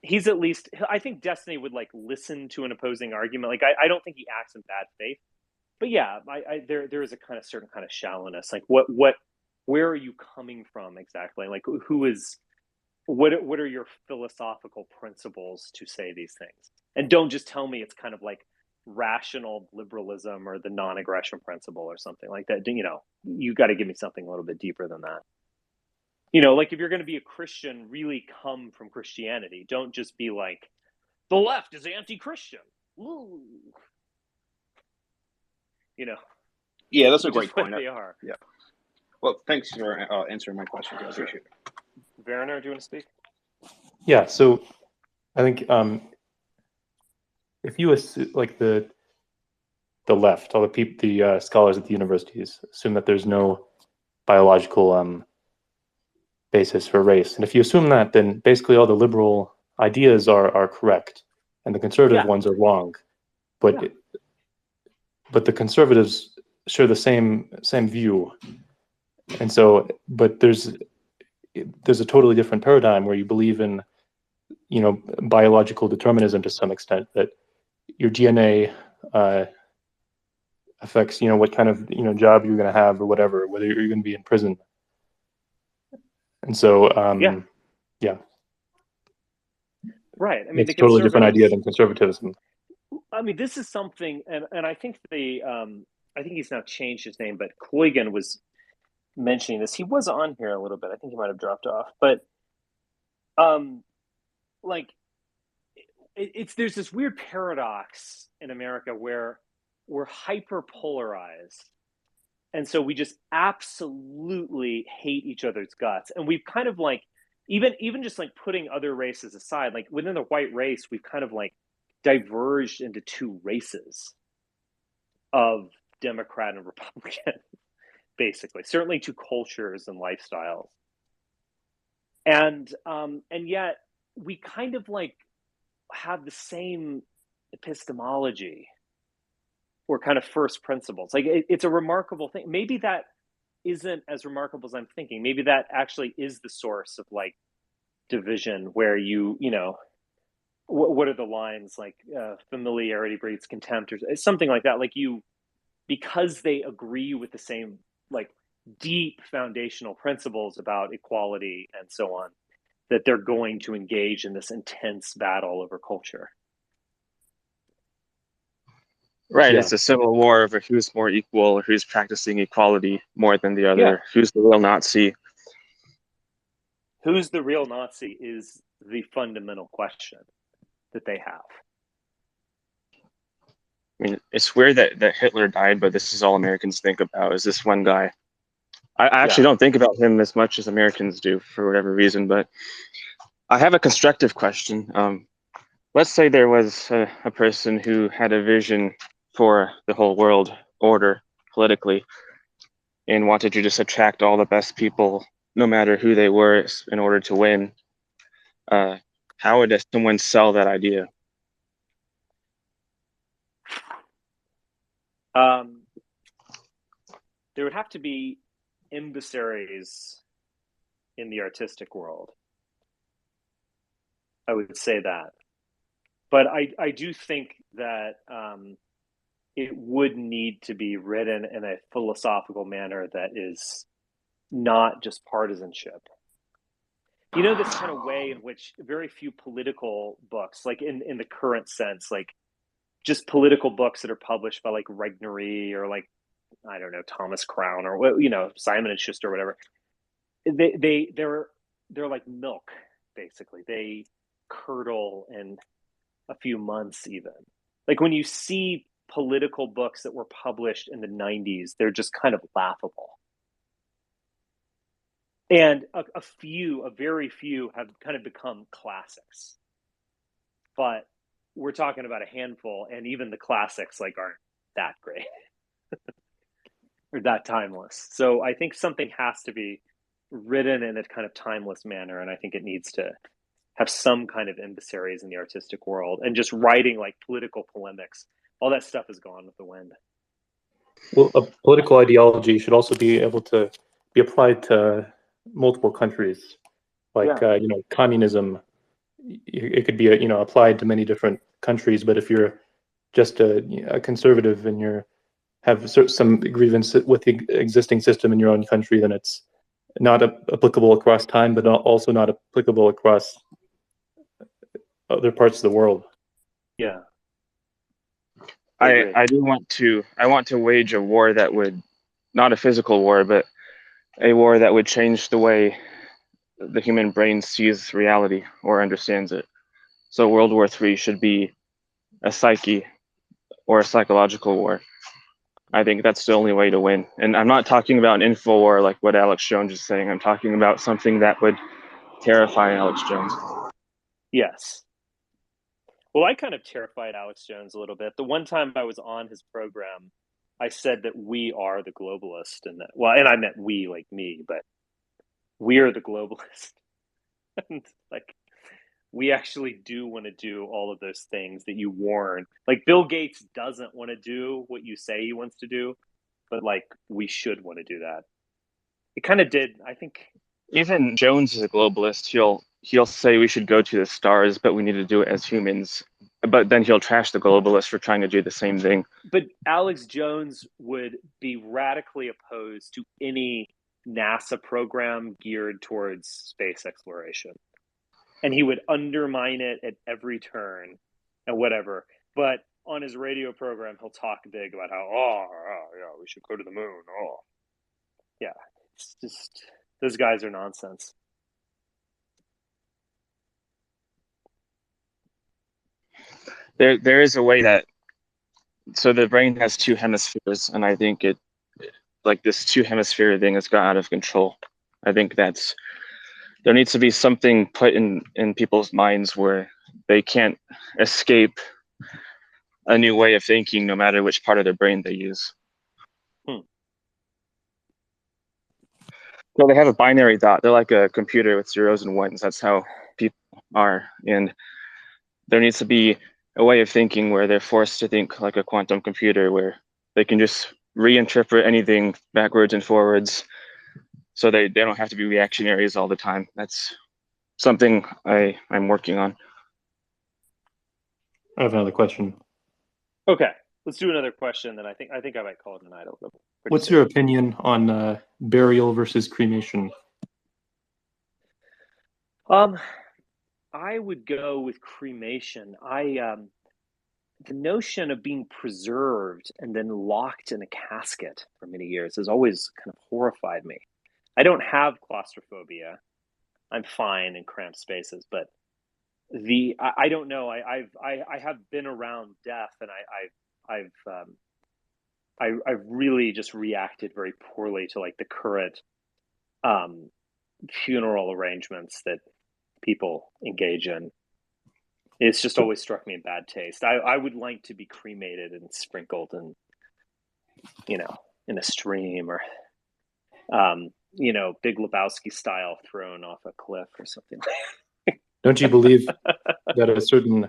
he's at least. I think Destiny would like listen to an opposing argument. Like I don't think he acts in bad faith. But yeah, there is a certain kind of shallowness. Like where are you coming from exactly? Like what are your philosophical principles to say these things? And don't just tell me it's kind of like rational liberalism or the non-aggression principle or something like that. You got to give me something a little bit deeper than that. Like if you're going to be a Christian, really come from Christianity. Don't just be like, the left is anti-Christian. Ooh. Yeah, that's a great point. They are. Yeah. Well, thanks for answering my question. I appreciate it. Werner, do you want to speak? Yeah. So I think if you assume, like the left, all the scholars at the universities assume that there's no biological basis for race, and if you assume that, then basically all the liberal ideas are correct, and the conservative ones are wrong. But the conservatives share the same view, and so but there's a totally different paradigm where you believe in biological determinism to some extent, that your DNA affects what kind of job you're going to have or whatever, whether you're going to be in prison. And so right. I mean, it's a totally different idea than conservatism. I mean, this is something, and I think I think he's now changed his name, but Koigen was mentioning this. He was on here a little bit. I think he might have dropped off, but there's this weird paradox in America where we're hyper polarized, and so we just absolutely hate each other's guts, and we've kind of like even just like putting other races aside, like within the white race, we've kind of like diverged into two races of Democrat and Republican, basically, certainly two cultures and lifestyles. and yet we kind of like have the same epistemology or kind of first principles. Like it's a remarkable thing. Maybe that isn't as remarkable as I'm thinking. Maybe that actually is the source of like division, where you know, what are the lines like familiarity breeds contempt or something like that. Like you, because they agree with the same like deep foundational principles about equality and so on, that they're going to engage in this intense battle over culture. Right, yeah. It's a civil war over who's more equal or who's practicing equality more than the other. Yeah. Who's the real Nazi? Who's the real Nazi is the fundamental question that they have. I mean, it's weird that Hitler died, but this is all Americans think about, is this one guy. I actually don't think about him as much as Americans do for whatever reason, but I have a constructive question. Let's say there was a person who had a vision for the whole world order politically and wanted to just attract all the best people, no matter who they were, in order to win. How would someone sell that idea? There would have to be emissaries in the artistic world. I would say that. But I do think that it would need to be written in a philosophical manner that is not just partisanship. You know, this kind of way in which very few political books, like in the current sense, like just political books that are published by like Regnery or like, I don't know, Thomas Crown or, you know, Simon and Schuster or whatever, they're like milk, basically. They curdle in a few months even. Like when you see political books that were published in the 90s, they're just kind of laughable. And a very few have kind of become classics. But we're talking about a handful, and even the classics like aren't that great or that timeless. So I think something has to be written in a kind of timeless manner, and I think it needs to have some kind of emissaries in the artistic world, and just writing like political polemics. All that stuff is gone with the wind. Well, a political ideology should also be able to be applied to multiple countries, like you know, communism. It could be you know, applied to many different countries. But if you're just a conservative and you have some grievance with the existing system in your own country, then it's not applicable across time, but also not applicable across other parts of the world. Yeah. I want to wage a war that would, not a physical war, but a war that would change the way the human brain sees reality or understands it. So World War III should be a psyche or a psychological war. I think that's the only way to win. And I'm not talking about an info war like what Alex Jones is saying. I'm talking about something that would terrify Alex Jones. Yes. Well, I kind of terrified Alex Jones a little bit. The one time I was on his program, I said that we are the globalist, and that, well, and I meant we, like me, but we are the globalist. And like, we actually do want to do all of those things that you warn. Like, Bill Gates doesn't want to do what you say he wants to do, but like, we should want to do that. It kind of did, I think. Even Jones is a globalist. He'll say we should go to the stars, but we need to do it as humans. But then he'll trash the globalists for trying to do the same thing. But Alex Jones would be radically opposed to any NASA program geared towards space exploration. And he would undermine it at every turn and whatever. But on his radio program, he'll talk big about how, yeah, we should go to the moon. Oh, yeah. It's just, those guys are nonsense. There is a way that, so the brain has two hemispheres, and I think it, like this two hemisphere thing has got out of control. I think there needs to be something put in people's minds where they can't escape a new way of thinking, no matter which part of their brain they use. So they have a binary dot. They're like a computer with zeros and ones. That's how people are. And there needs to be a way of thinking where they're forced to think like a quantum computer, where they can just reinterpret anything backwards and forwards, so they don't have to be reactionaries all the time. That's something I'm working on. I have another question. Okay, let's do another question. Then I think I might call it a night a little. What's your opinion on burial versus cremation? I would go with cremation. The notion of being preserved and then locked in a casket for many years has always kind of horrified me. I don't have claustrophobia. I'm fine in cramped spaces, but I don't know. I have been around death, and I've really just reacted very poorly to like the current funeral arrangements that people engage in. It's just always struck me in bad taste. I would like to be cremated and sprinkled and, in a stream, or, Big Lebowski style thrown off a cliff or something. Don't you believe that a certain...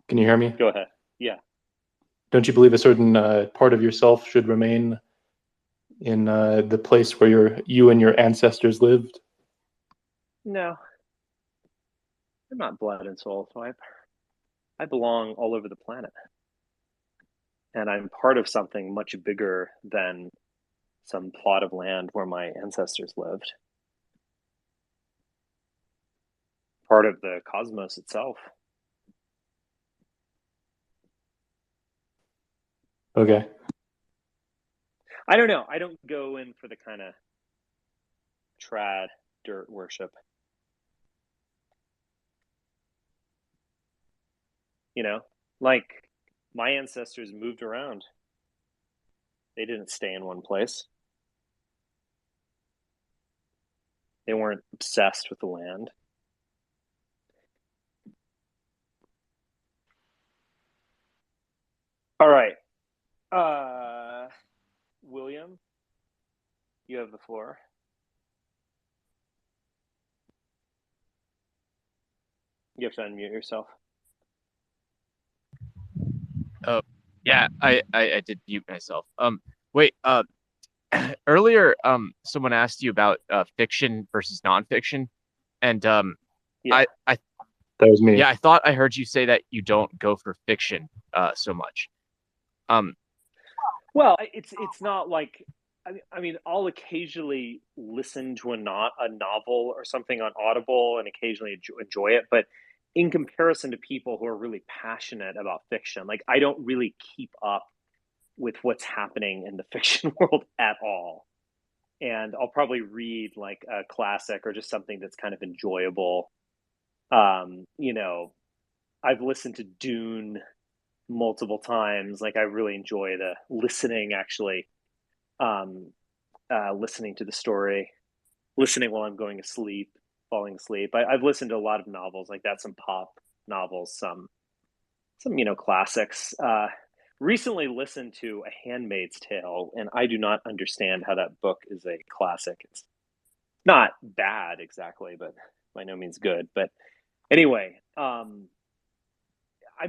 Can you hear me? Go ahead. Yeah. Don't you believe a certain part of yourself should remain in the place where you and your ancestors lived? No. I'm not blood and soul, so I belong all over the planet. And I'm part of something much bigger than some plot of land where my ancestors lived. Part of the cosmos itself. Okay. I don't know. I don't go in for the kind of trad dirt worship. Like my ancestors moved around. They didn't stay in one place. They weren't obsessed with the land. All right. William, you have the floor. You have to unmute yourself. Oh, yeah, I did mute myself. Wait, earlier, someone asked you about fiction versus nonfiction, and Yeah. that was me. Yeah, I thought I heard you say that you don't go for fiction so much. Well, it's not like, I mean, I'll occasionally listen to a novel or something on Audible and occasionally enjoy it, but in comparison to people who are really passionate about fiction, like I don't really keep up with what's happening in the fiction world at all. And I'll probably read like a classic or just something that's kind of enjoyable. I've listened to Dune multiple times. Like I really enjoy the listening, actually, listening to the story, listening while I'm going to sleep, falling asleep. I've listened to a lot of novels like that, some pop novels, some classics. Recently listened to A Handmaid's Tale, and I do not understand how that book is a classic. It's not bad exactly, but by no means good. But anyway, I'm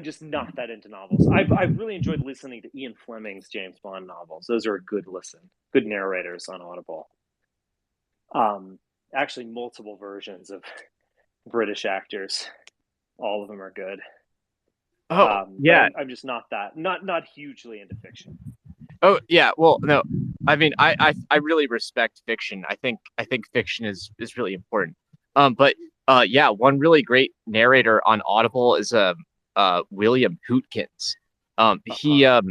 just not that into novels. I've really enjoyed listening to Ian Fleming's James Bond novels. Those are a good listen. Good narrators on Audible. Actually, multiple versions of British actors. All of them are good. Yeah. I'm just not hugely into fiction. Oh yeah, well no, I mean I really respect fiction. I think fiction is really important. But yeah, one really great narrator on Audible is William Hootkins. He have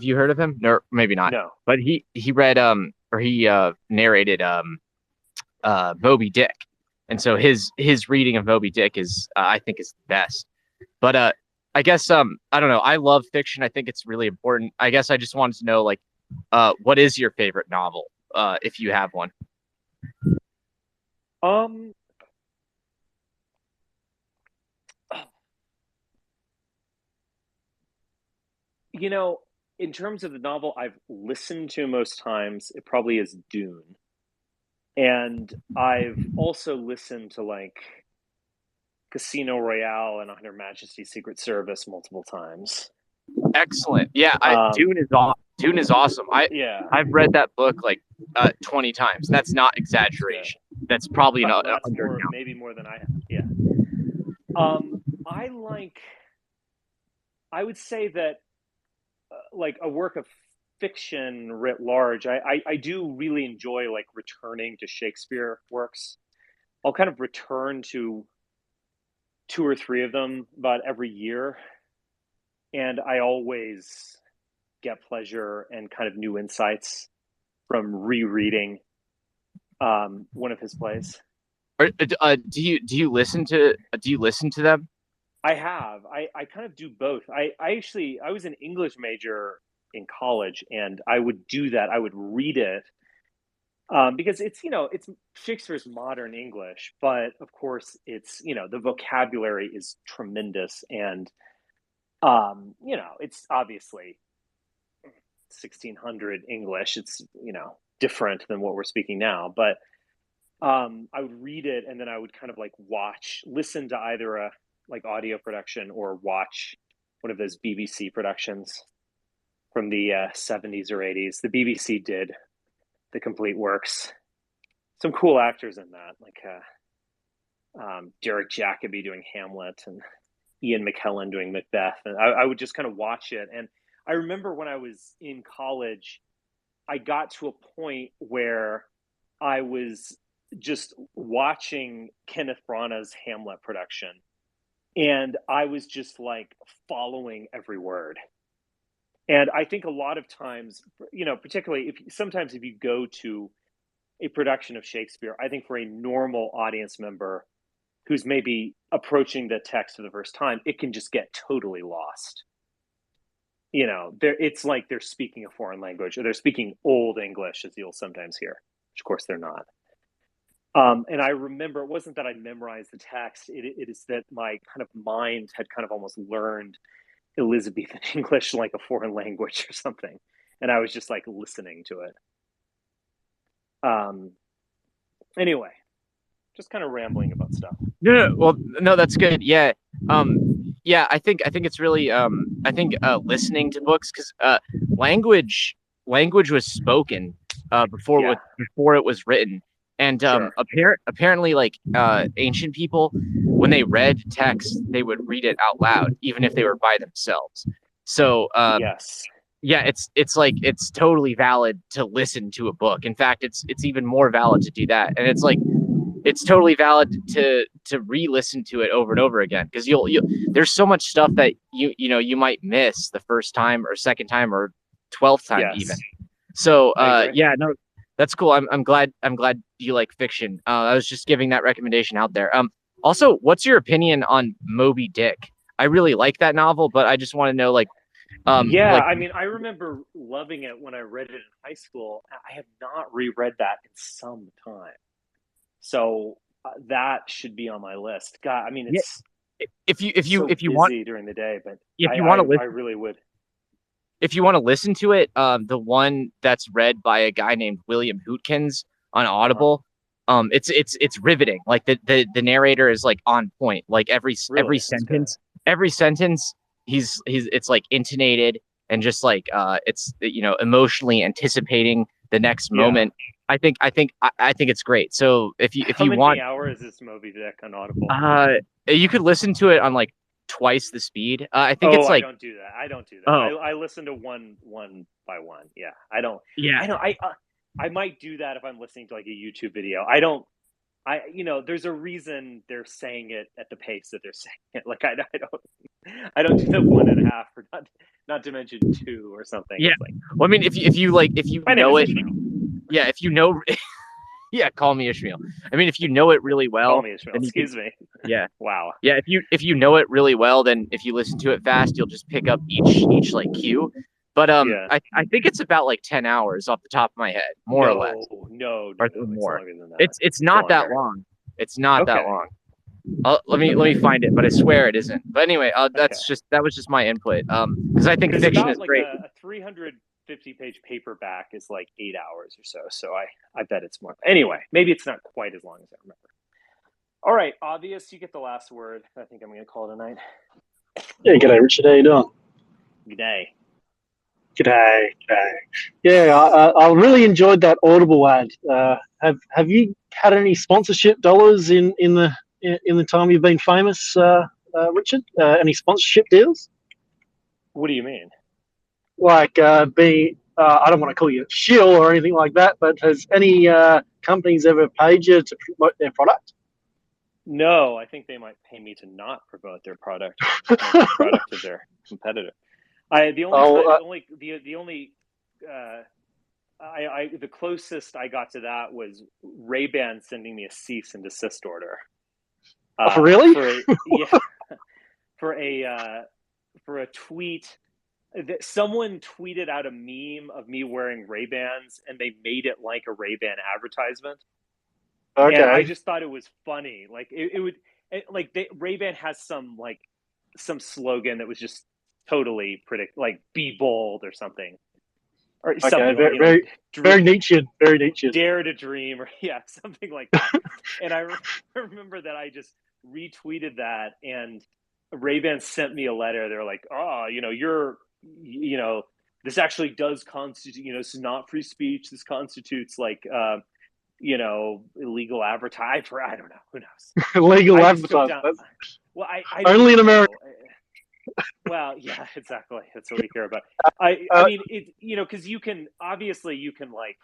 you heard of him? No, maybe not. No. But he read or he narrated Moby Dick, and so his reading of Moby Dick is I think is the best. But I guess I don't know. I love fiction. I think it's really important. I guess I just wanted to know, like, what is your favorite novel, if you have one? in terms of the novel I've listened to most times, it probably is Dune. And I've also listened to like Casino Royale and On Her Majesty's Secret Service multiple times. Excellent. Yeah, Dune is awesome. I've read that book like 20 times. That's not exaggeration. That's probably not maybe more than I have. Yeah. I would say that like a work of fiction writ large, I do really enjoy like returning to Shakespeare works. I'll kind of return to 2 or 3 of them about every year, and I always get pleasure and kind of new insights from rereading one of his plays. Do you listen to them? I have. I kind of do both. I was an English major in college, and I would do that. I would read it because it's Shakespeare's modern English, but of course it's the vocabulary is tremendous, and it's obviously 1600 English. It's different than what we're speaking now, but I would read it, and then I would kind of like listen to either a like audio production or watch one of those BBC productions from the 70s or 80s. The BBC did the complete works. Some cool actors in that, like Derek Jacobi doing Hamlet and Ian McKellen doing Macbeth. And I would just kind of watch it. And I remember when I was in college, I got to a point where I was just watching Kenneth Branagh's Hamlet production, and I was just like following every word. And I think a lot of times, particularly sometimes if you go to a production of Shakespeare, I think for a normal audience member who's maybe approaching the text for the first time, it can just get totally lost. It's like they're speaking a foreign language, or they're speaking Old English, as you'll sometimes hear, which of course they're not. And I remember it wasn't that I memorized the text. It is that my kind of mind had kind of almost learned Elizabethan English like a foreign language or something. And I was just like listening to it. Anyway, just kind of rambling about stuff. No, that's good. Yeah. I think it's really, listening to books, because language was spoken before it was written. And apparently, like ancient people, when they read text, they would read it out loud, even if they were by themselves. So yes, it's totally valid to listen to a book. In fact, it's even more valid to do that. And it's totally valid to re-listen to it over and over again, because there's so much stuff that you might miss the first time or second time or 12th time even. So no. That's cool. I'm glad you like fiction. I was just giving that recommendation out there. Also, what's your opinion on Moby Dick? I really like that novel, but I just want to know, I mean, I remember loving it when I read it in high school. I have not reread that in some time, so that should be on my list. God, I mean, it's if you want during the day, but if you want to, I really would. If you want to listen to it, the one that's read by a guy named William Hootkins on Audible, it's riveting. Like the narrator is like on point. Like every sentence, it's like intonated and just like it's emotionally anticipating the next moment. I think it's great. So if you want, how many hours is this Moby Dick on Audible? You could listen to it on like twice the speed. I think it's like I don't do that. I listen to one by one. Yeah, I don't. Yeah, I might do that if I'm listening to like a YouTube video. There's a reason they're saying it at the pace that they're saying it. Like I don't do the 1.5 or not to mention 2 or something. Yeah. Well, I mean, if you know it, yeah, if you know. Yeah, call me Ishmael. I mean, if you know it really well, call me Ishmael. Excuse me. Yeah. Wow. Yeah, if you know it really well, then if you listen to it fast, you'll just pick up each like cue. But I think it's about like 10 hours off the top of my head, more or less. No, or more. It's not that long. It's not that long. Let me find it, but I swear it isn't. But anyway, that was just my input. Because I think fiction is great. A 350-page paperback is like 8 hours or so. So I bet it's more. Anyway, maybe it's not quite as long as I remember. All right, Obvious, you get the last word. I think I'm going to call it a night. Yeah, g'day, Richard. How you doing? G'day. G'day. Yeah, I really enjoyed that Audible ad. Have you had any sponsorship dollars in the time you've been famous, Richard? Any sponsorship deals? What do you mean? Like I don't want to call you a shill or anything like that, but has any companies ever paid you to promote their product? No, I think they might pay me to not promote their product, the product of their competitor. The closest I got to that was Ray-Ban sending me a cease and desist order. Really? For a tweet that someone tweeted out a meme of me wearing Ray-Bans, and they made it like a Ray-Ban advertisement. Okay. And I just thought it was funny. Like Ray-Ban has some slogan that was just totally like "be bold" or something, or okay, something very Nietzschean, very Nietzschean. Dare to dream, or something like that. And I remember that I just retweeted that, and Ray-Ban sent me a letter. They're like, this actually does constitute, this is not free speech. This constitutes illegal advertising. I don't know. Who knows? Illegal advertising. Well, I only in America. Well, yeah, exactly. That's what we care about. I mean, because you can like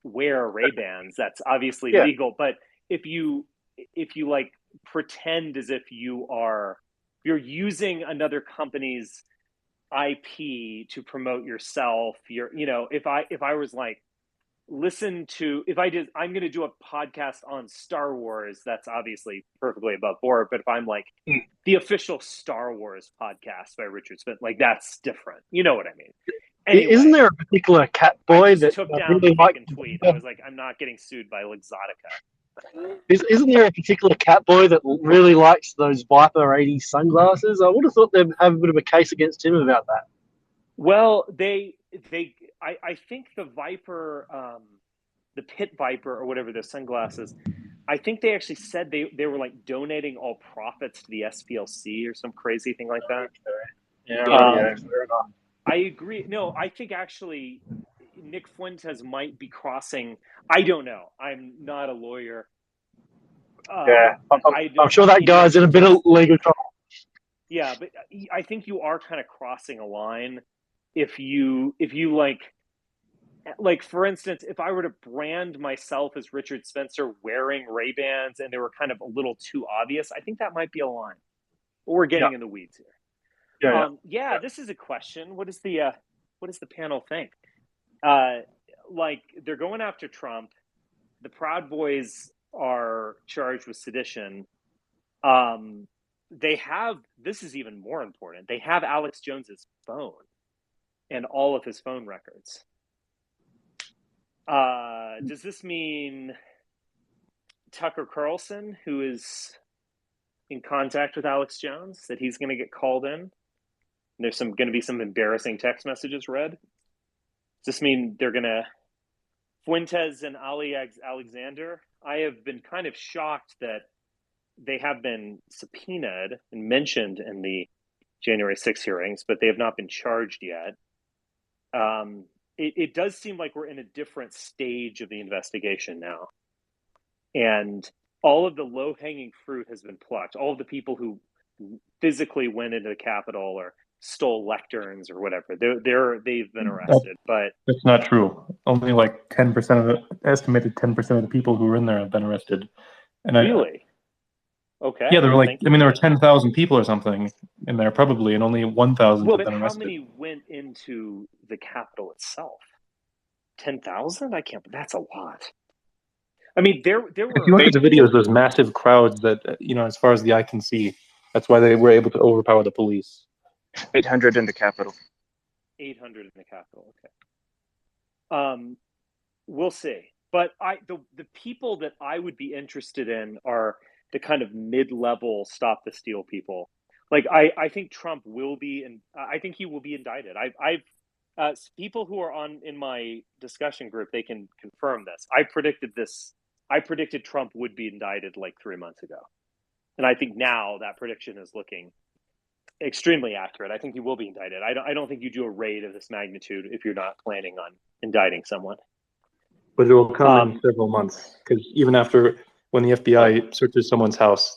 wear Ray-Bans. That's obviously legal. But if you like pretend as if you're using another company's IP to promote yourself, if I was like, I'm going to do a podcast on Star Wars, that's obviously perfectly above board. But if I'm like the official Star Wars podcast by Richard Smith, like that's different. You know what I mean? Anyway, isn't there a particular cat boy that took down the fucking tweet? I was like, I'm not getting sued by Luxottica. Isn't there a particular cat boy that really likes those Viper 80 sunglasses? I would have thought they'd have a bit of a case against him about that. Well, I think the Viper, the Pit Viper or whatever, the sunglasses, I think they actually said they were like donating all profits to the SPLC or some crazy thing like that. Yeah, fair enough. I agree. No, I think actually Nick Fuentes might be crossing. I don't know. I'm not a lawyer. I'm sure that guy's in a bit of legal trouble. Yeah, but I think you are kind of crossing a line if you like, for instance, if I were to brand myself as Richard Spencer wearing Ray-Bans and they were kind of a little too obvious, I think that might be a line. But we're getting in the weeds here. This is a question. What does the panel think? Like, they're going after Trump. The Proud Boys are charged with sedition. This is even more important. They have Alex Jones's phone and all of his phone records. Does this mean Tucker Carlson, who is in contact with Alex Jones, that he's going to get called in? There's going to be some embarrassing text messages read. Does this mean they're going to Fuentes and Ali Alexander? I have been kind of shocked that they have been subpoenaed and mentioned in the January 6 hearings, but they have not been charged yet. It does seem like we're in a different stage of the investigation now. And all of the low-hanging fruit has been plucked. All of the people who physically went into the Capitol or stole lecterns or whatever, they've been arrested. But that's not true. Only like 10% of the estimated 10% of the people who were in there have been arrested. And really? Okay. Yeah, there were there were 10,000 people or something in there probably, and only 1,000 have been arrested. How many went into the Capitol itself? 10,000? I can't. That's a lot. I mean, there were. If you look at the videos, those massive crowds that as far as the eye can see. That's why they were able to overpower the police. 800 in the Capitol. 800 in the Capitol. Okay. We'll see. But the people that I would be interested in are the kind of mid-level stop the steal people. Like I think Trump will be, and I think he will be indicted. I've people who are on in my discussion group, they can confirm this. I predicted Trump would be indicted like 3 months ago, and I think now that prediction is looking extremely accurate. I think he will be indicted. I don't think you do a raid of this magnitude if you're not planning on indicting someone. But it will come in several months, because even after when the FBI searches someone's house,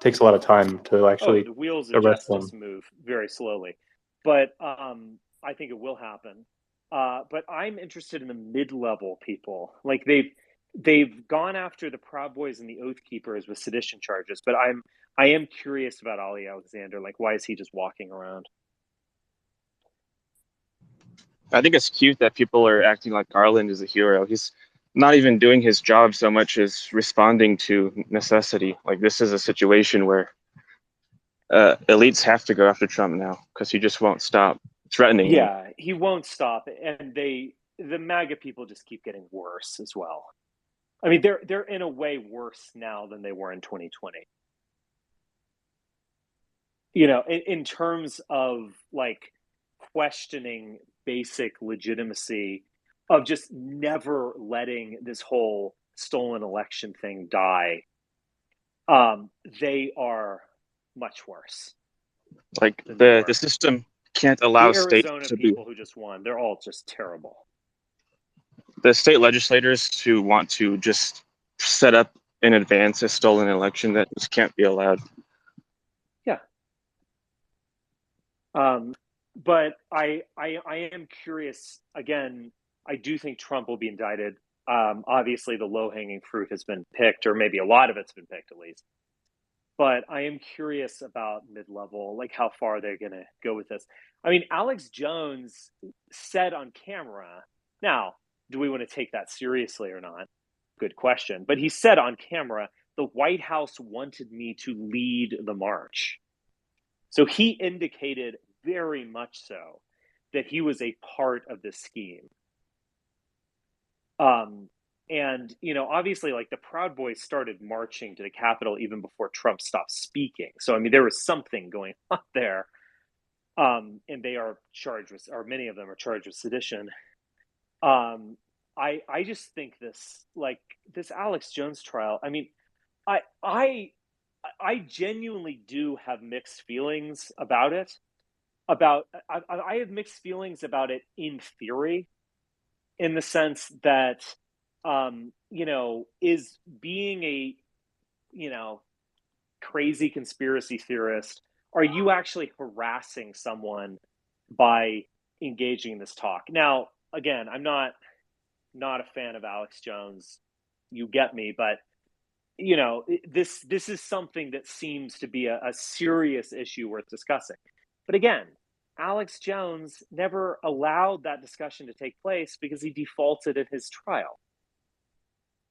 takes a lot of time to actually the wheels of arrest justice them. move very slowly. But I think it will happen. But I'm interested in the mid-level people. Like they've gone after the Proud Boys and the Oath Keepers with sedition charges, but I am curious about Ali Alexander. Like, why is he just walking around? I think it's cute that people are acting like Garland is a hero. He's not even doing his job so much as responding to necessity. Like, this is a situation where elites have to go after Trump now because he just won't stop threatening. Yeah, he won't stop, and the MAGA people just keep getting worse as well. I mean, they're in a way worse now than they were in 2020. You know, in terms of like questioning basic legitimacy of just never letting this whole stolen election thing die. They are much worse. Like the system can't allow the states Arizona to people who just won, they're all just terrible. The state legislators who want to just set up in advance a stolen election, that just can't be allowed. Yeah. But I am curious. Again, I do think Trump will be indicted. Obviously, the low-hanging fruit has been picked, or maybe a lot of it's been picked at least. But I am curious about mid-level, like how far they're going to go with this. I mean, Alex Jones said on camera, now, do we want to take that seriously or not? Good question. But he said on camera, the White House wanted me to lead the march. So he indicated very much so that he was a part of this scheme. And, you know, obviously, like the Proud Boys started marching to the Capitol even before Trump stopped speaking. So, I mean, there was something going on there. And they are charged with, or many of them are charged with sedition. I just think this Alex Jones trial, I mean, I genuinely do have mixed feelings about it. I have mixed feelings about it in theory, in the sense that, you know, is being a, you know, crazy conspiracy theorist, are you actually harassing someone by engaging in this talk? Now, again, I'm not a fan of Alex Jones. You get me, but you know, this is something that seems to be a serious issue worth discussing. But again, Alex Jones never allowed that discussion to take place because he defaulted in his trial.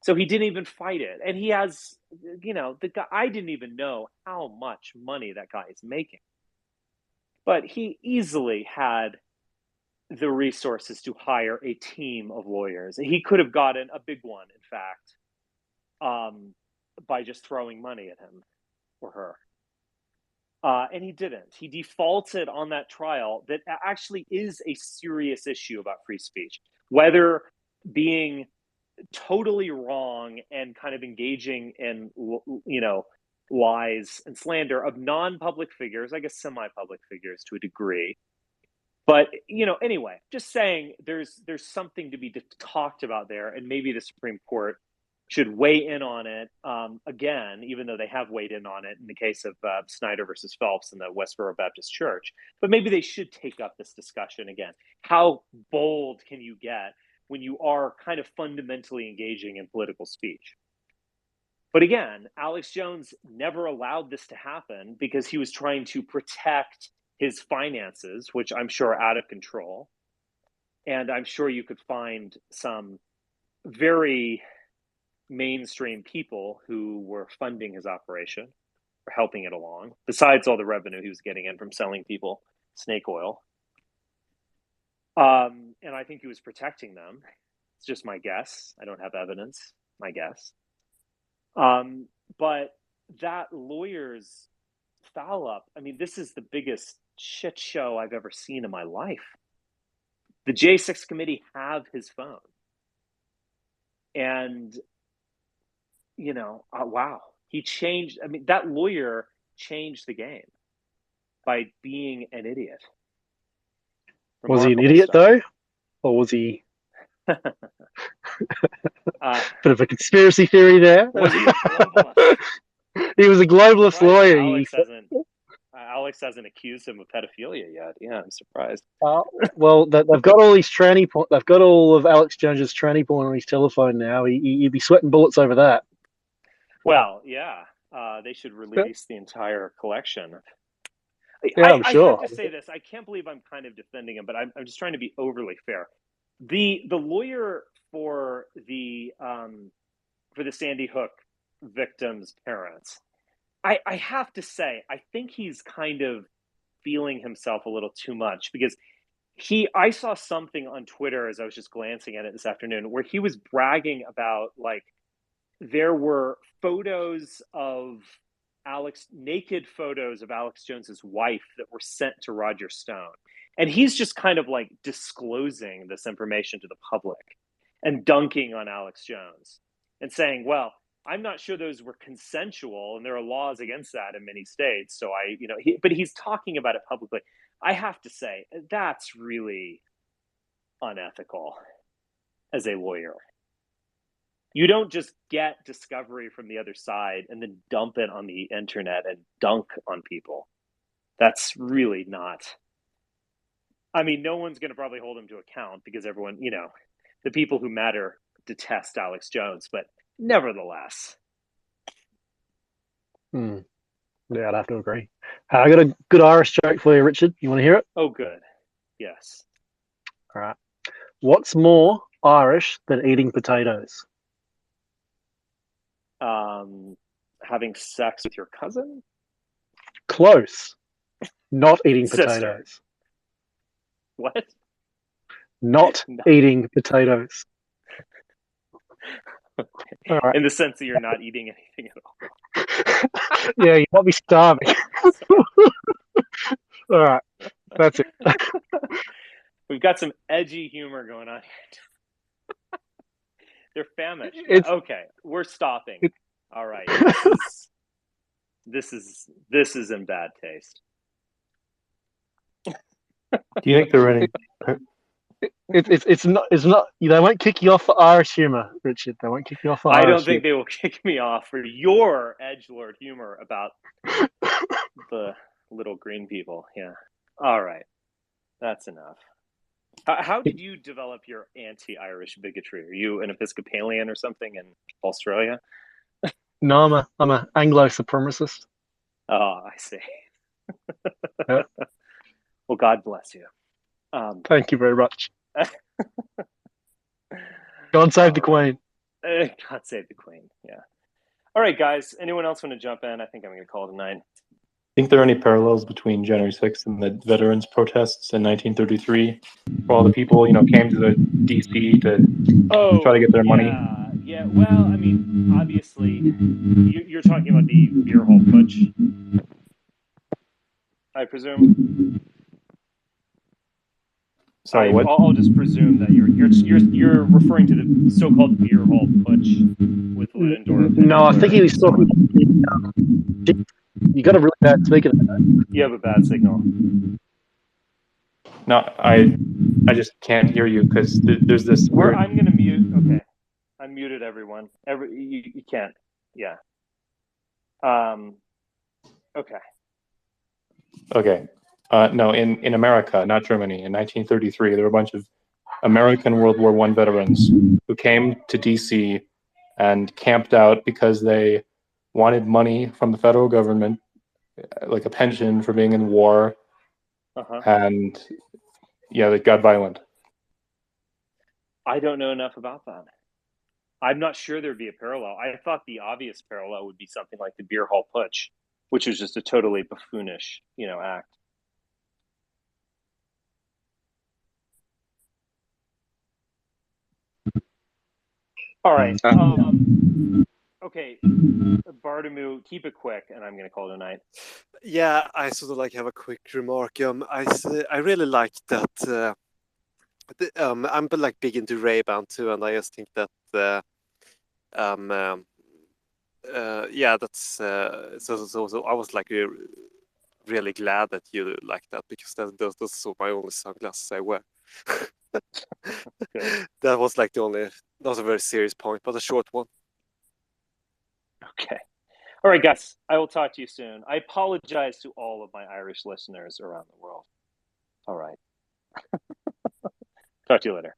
So he didn't even fight it. And he has, you know, the guy, I didn't even know how much money that guy is making. But he easily had the resources to hire a team of lawyers. He could have gotten a big one, in fact, by just throwing money at him or her. And he didn't. He defaulted on that trial that actually is a serious issue about free speech. Whether being totally wrong and kind of engaging in, you know, lies and slander of non-public figures, I guess semi-public figures to a degree. But, you know, anyway, just saying there's something to be talked about there, and maybe the Supreme Court should weigh in on it again, even though they have weighed in on it in the case of Snyder versus Phelps and the Westboro Baptist Church. But maybe they should take up this discussion again. How bold can you get when you are kind of fundamentally engaging in political speech? But again, Alex Jones never allowed this to happen because he was trying to protect his finances, which I'm sure are out of control. And I'm sure you could find some very mainstream people who were funding his operation or helping it along, besides all the revenue he was getting in from selling people snake oil. And I think he was protecting them. It's just my guess. I don't have evidence. My guess. But that lawyer's foul up, I mean, this is the biggest shit show I've ever seen in my life. The J6 committee have his phone. And, wow. He changed. I mean, that lawyer changed the game by being an idiot. Was he an idiot, though? Or was he... Bit of a conspiracy theory there. Was he a globalist? He was a globalist lawyer. Alex hasn't accused him of pedophilia yet. Yeah, I'm surprised. Well, they've got all these tranny porn. They've got all of Alex Jones's tranny porn on his telephone now. He'd be sweating bullets over that. Well, yeah, they should release the entire collection. I'm sure. I have to say this. I can't believe I'm kind of defending him, but I'm just trying to be overly fair. The lawyer for the Sandy Hook victims' parents, I have to say, I think he's kind of feeling himself a little too much, because I saw something on Twitter as I was just glancing at it this afternoon where he was bragging about, like, there were naked photos of Alex Jones's wife that were sent to Roger Stone. And he's just kind of like disclosing this information to the public and dunking on Alex Jones and saying, well, I'm not sure those were consensual, and there are laws against that in many states. So but he's talking about it publicly. I have to say, that's really unethical as a lawyer. You don't just get discovery from the other side and then dump it on the internet and dunk on people. That's really not. I mean, no one's going to probably hold him to account because everyone, the people who matter detest Alex Jones, but nevertheless. Yeah, I'd have to agree. I got a good Irish joke for you, Richard. You want to hear it? Oh, good. Yes. All right. What's more Irish than eating potatoes? Having sex with your cousin? Close. Not eating Sister. Potatoes. What? Not eating potatoes. Okay. All right. In the sense that you're not eating anything at all. Yeah, you might be starving. All right. That's it. We've got some edgy humor going on here. They're famished. Okay, we're stopping. All right. This is in bad taste. Do you think there are any? It's not. They won't kick you off for Irish humor, Richard. They won't kick you off for Irish. I don't think they will kick me off for your edgelord humor about the little green people. Yeah. All right. That's enough. How did you develop your anti-Irish bigotry? Are you an Episcopalian or something in Australia? No, I'm an Anglo supremacist. Oh, I see. Yeah. Well, God bless you. Thank you very much. God save the Queen. God save the Queen. Yeah. All right, guys. Anyone else want to jump in? I think I'm going to call it a night. Think there are any parallels between January 6th and the veterans protests in 1933, where all the people, came to the DC to try to get their money? Yeah. Well, I mean, obviously, you're talking about the beer hall putsch, I presume. Sorry, what? I'll just presume that you're referring to the so-called beer hall putsch with Ludendorff. No, I think he was talking. You got a really bad speaker. You have a bad signal. No, I just can't hear you because there's this weird. I'm gonna mute. Okay, I muted everyone. You can't. Yeah. Okay. Okay. No, in America, not Germany, in 1933, there were a bunch of American World War I veterans who came to DC and camped out because they wanted money from the federal government, like a pension for being in war, and they got violent. I don't know enough about that. I'm not sure there'd be a parallel. I thought the obvious parallel would be something like the beer hall putsch, which was just a totally buffoonish, act. All right. Okay, Bartomeu, keep it quick, and I'm going to call it a night. Yeah, I sort of like have a quick remark. I really like that. I'm like big into Ray-Ban too, and I just think that yeah, that's so I was like really glad that you like that, because those are my only sunglasses I wear. That was like not a very serious point, but a short one. Okay. All right, guys. I will talk to you soon. I apologize to all of my Irish listeners around the world. All right. Talk to you later.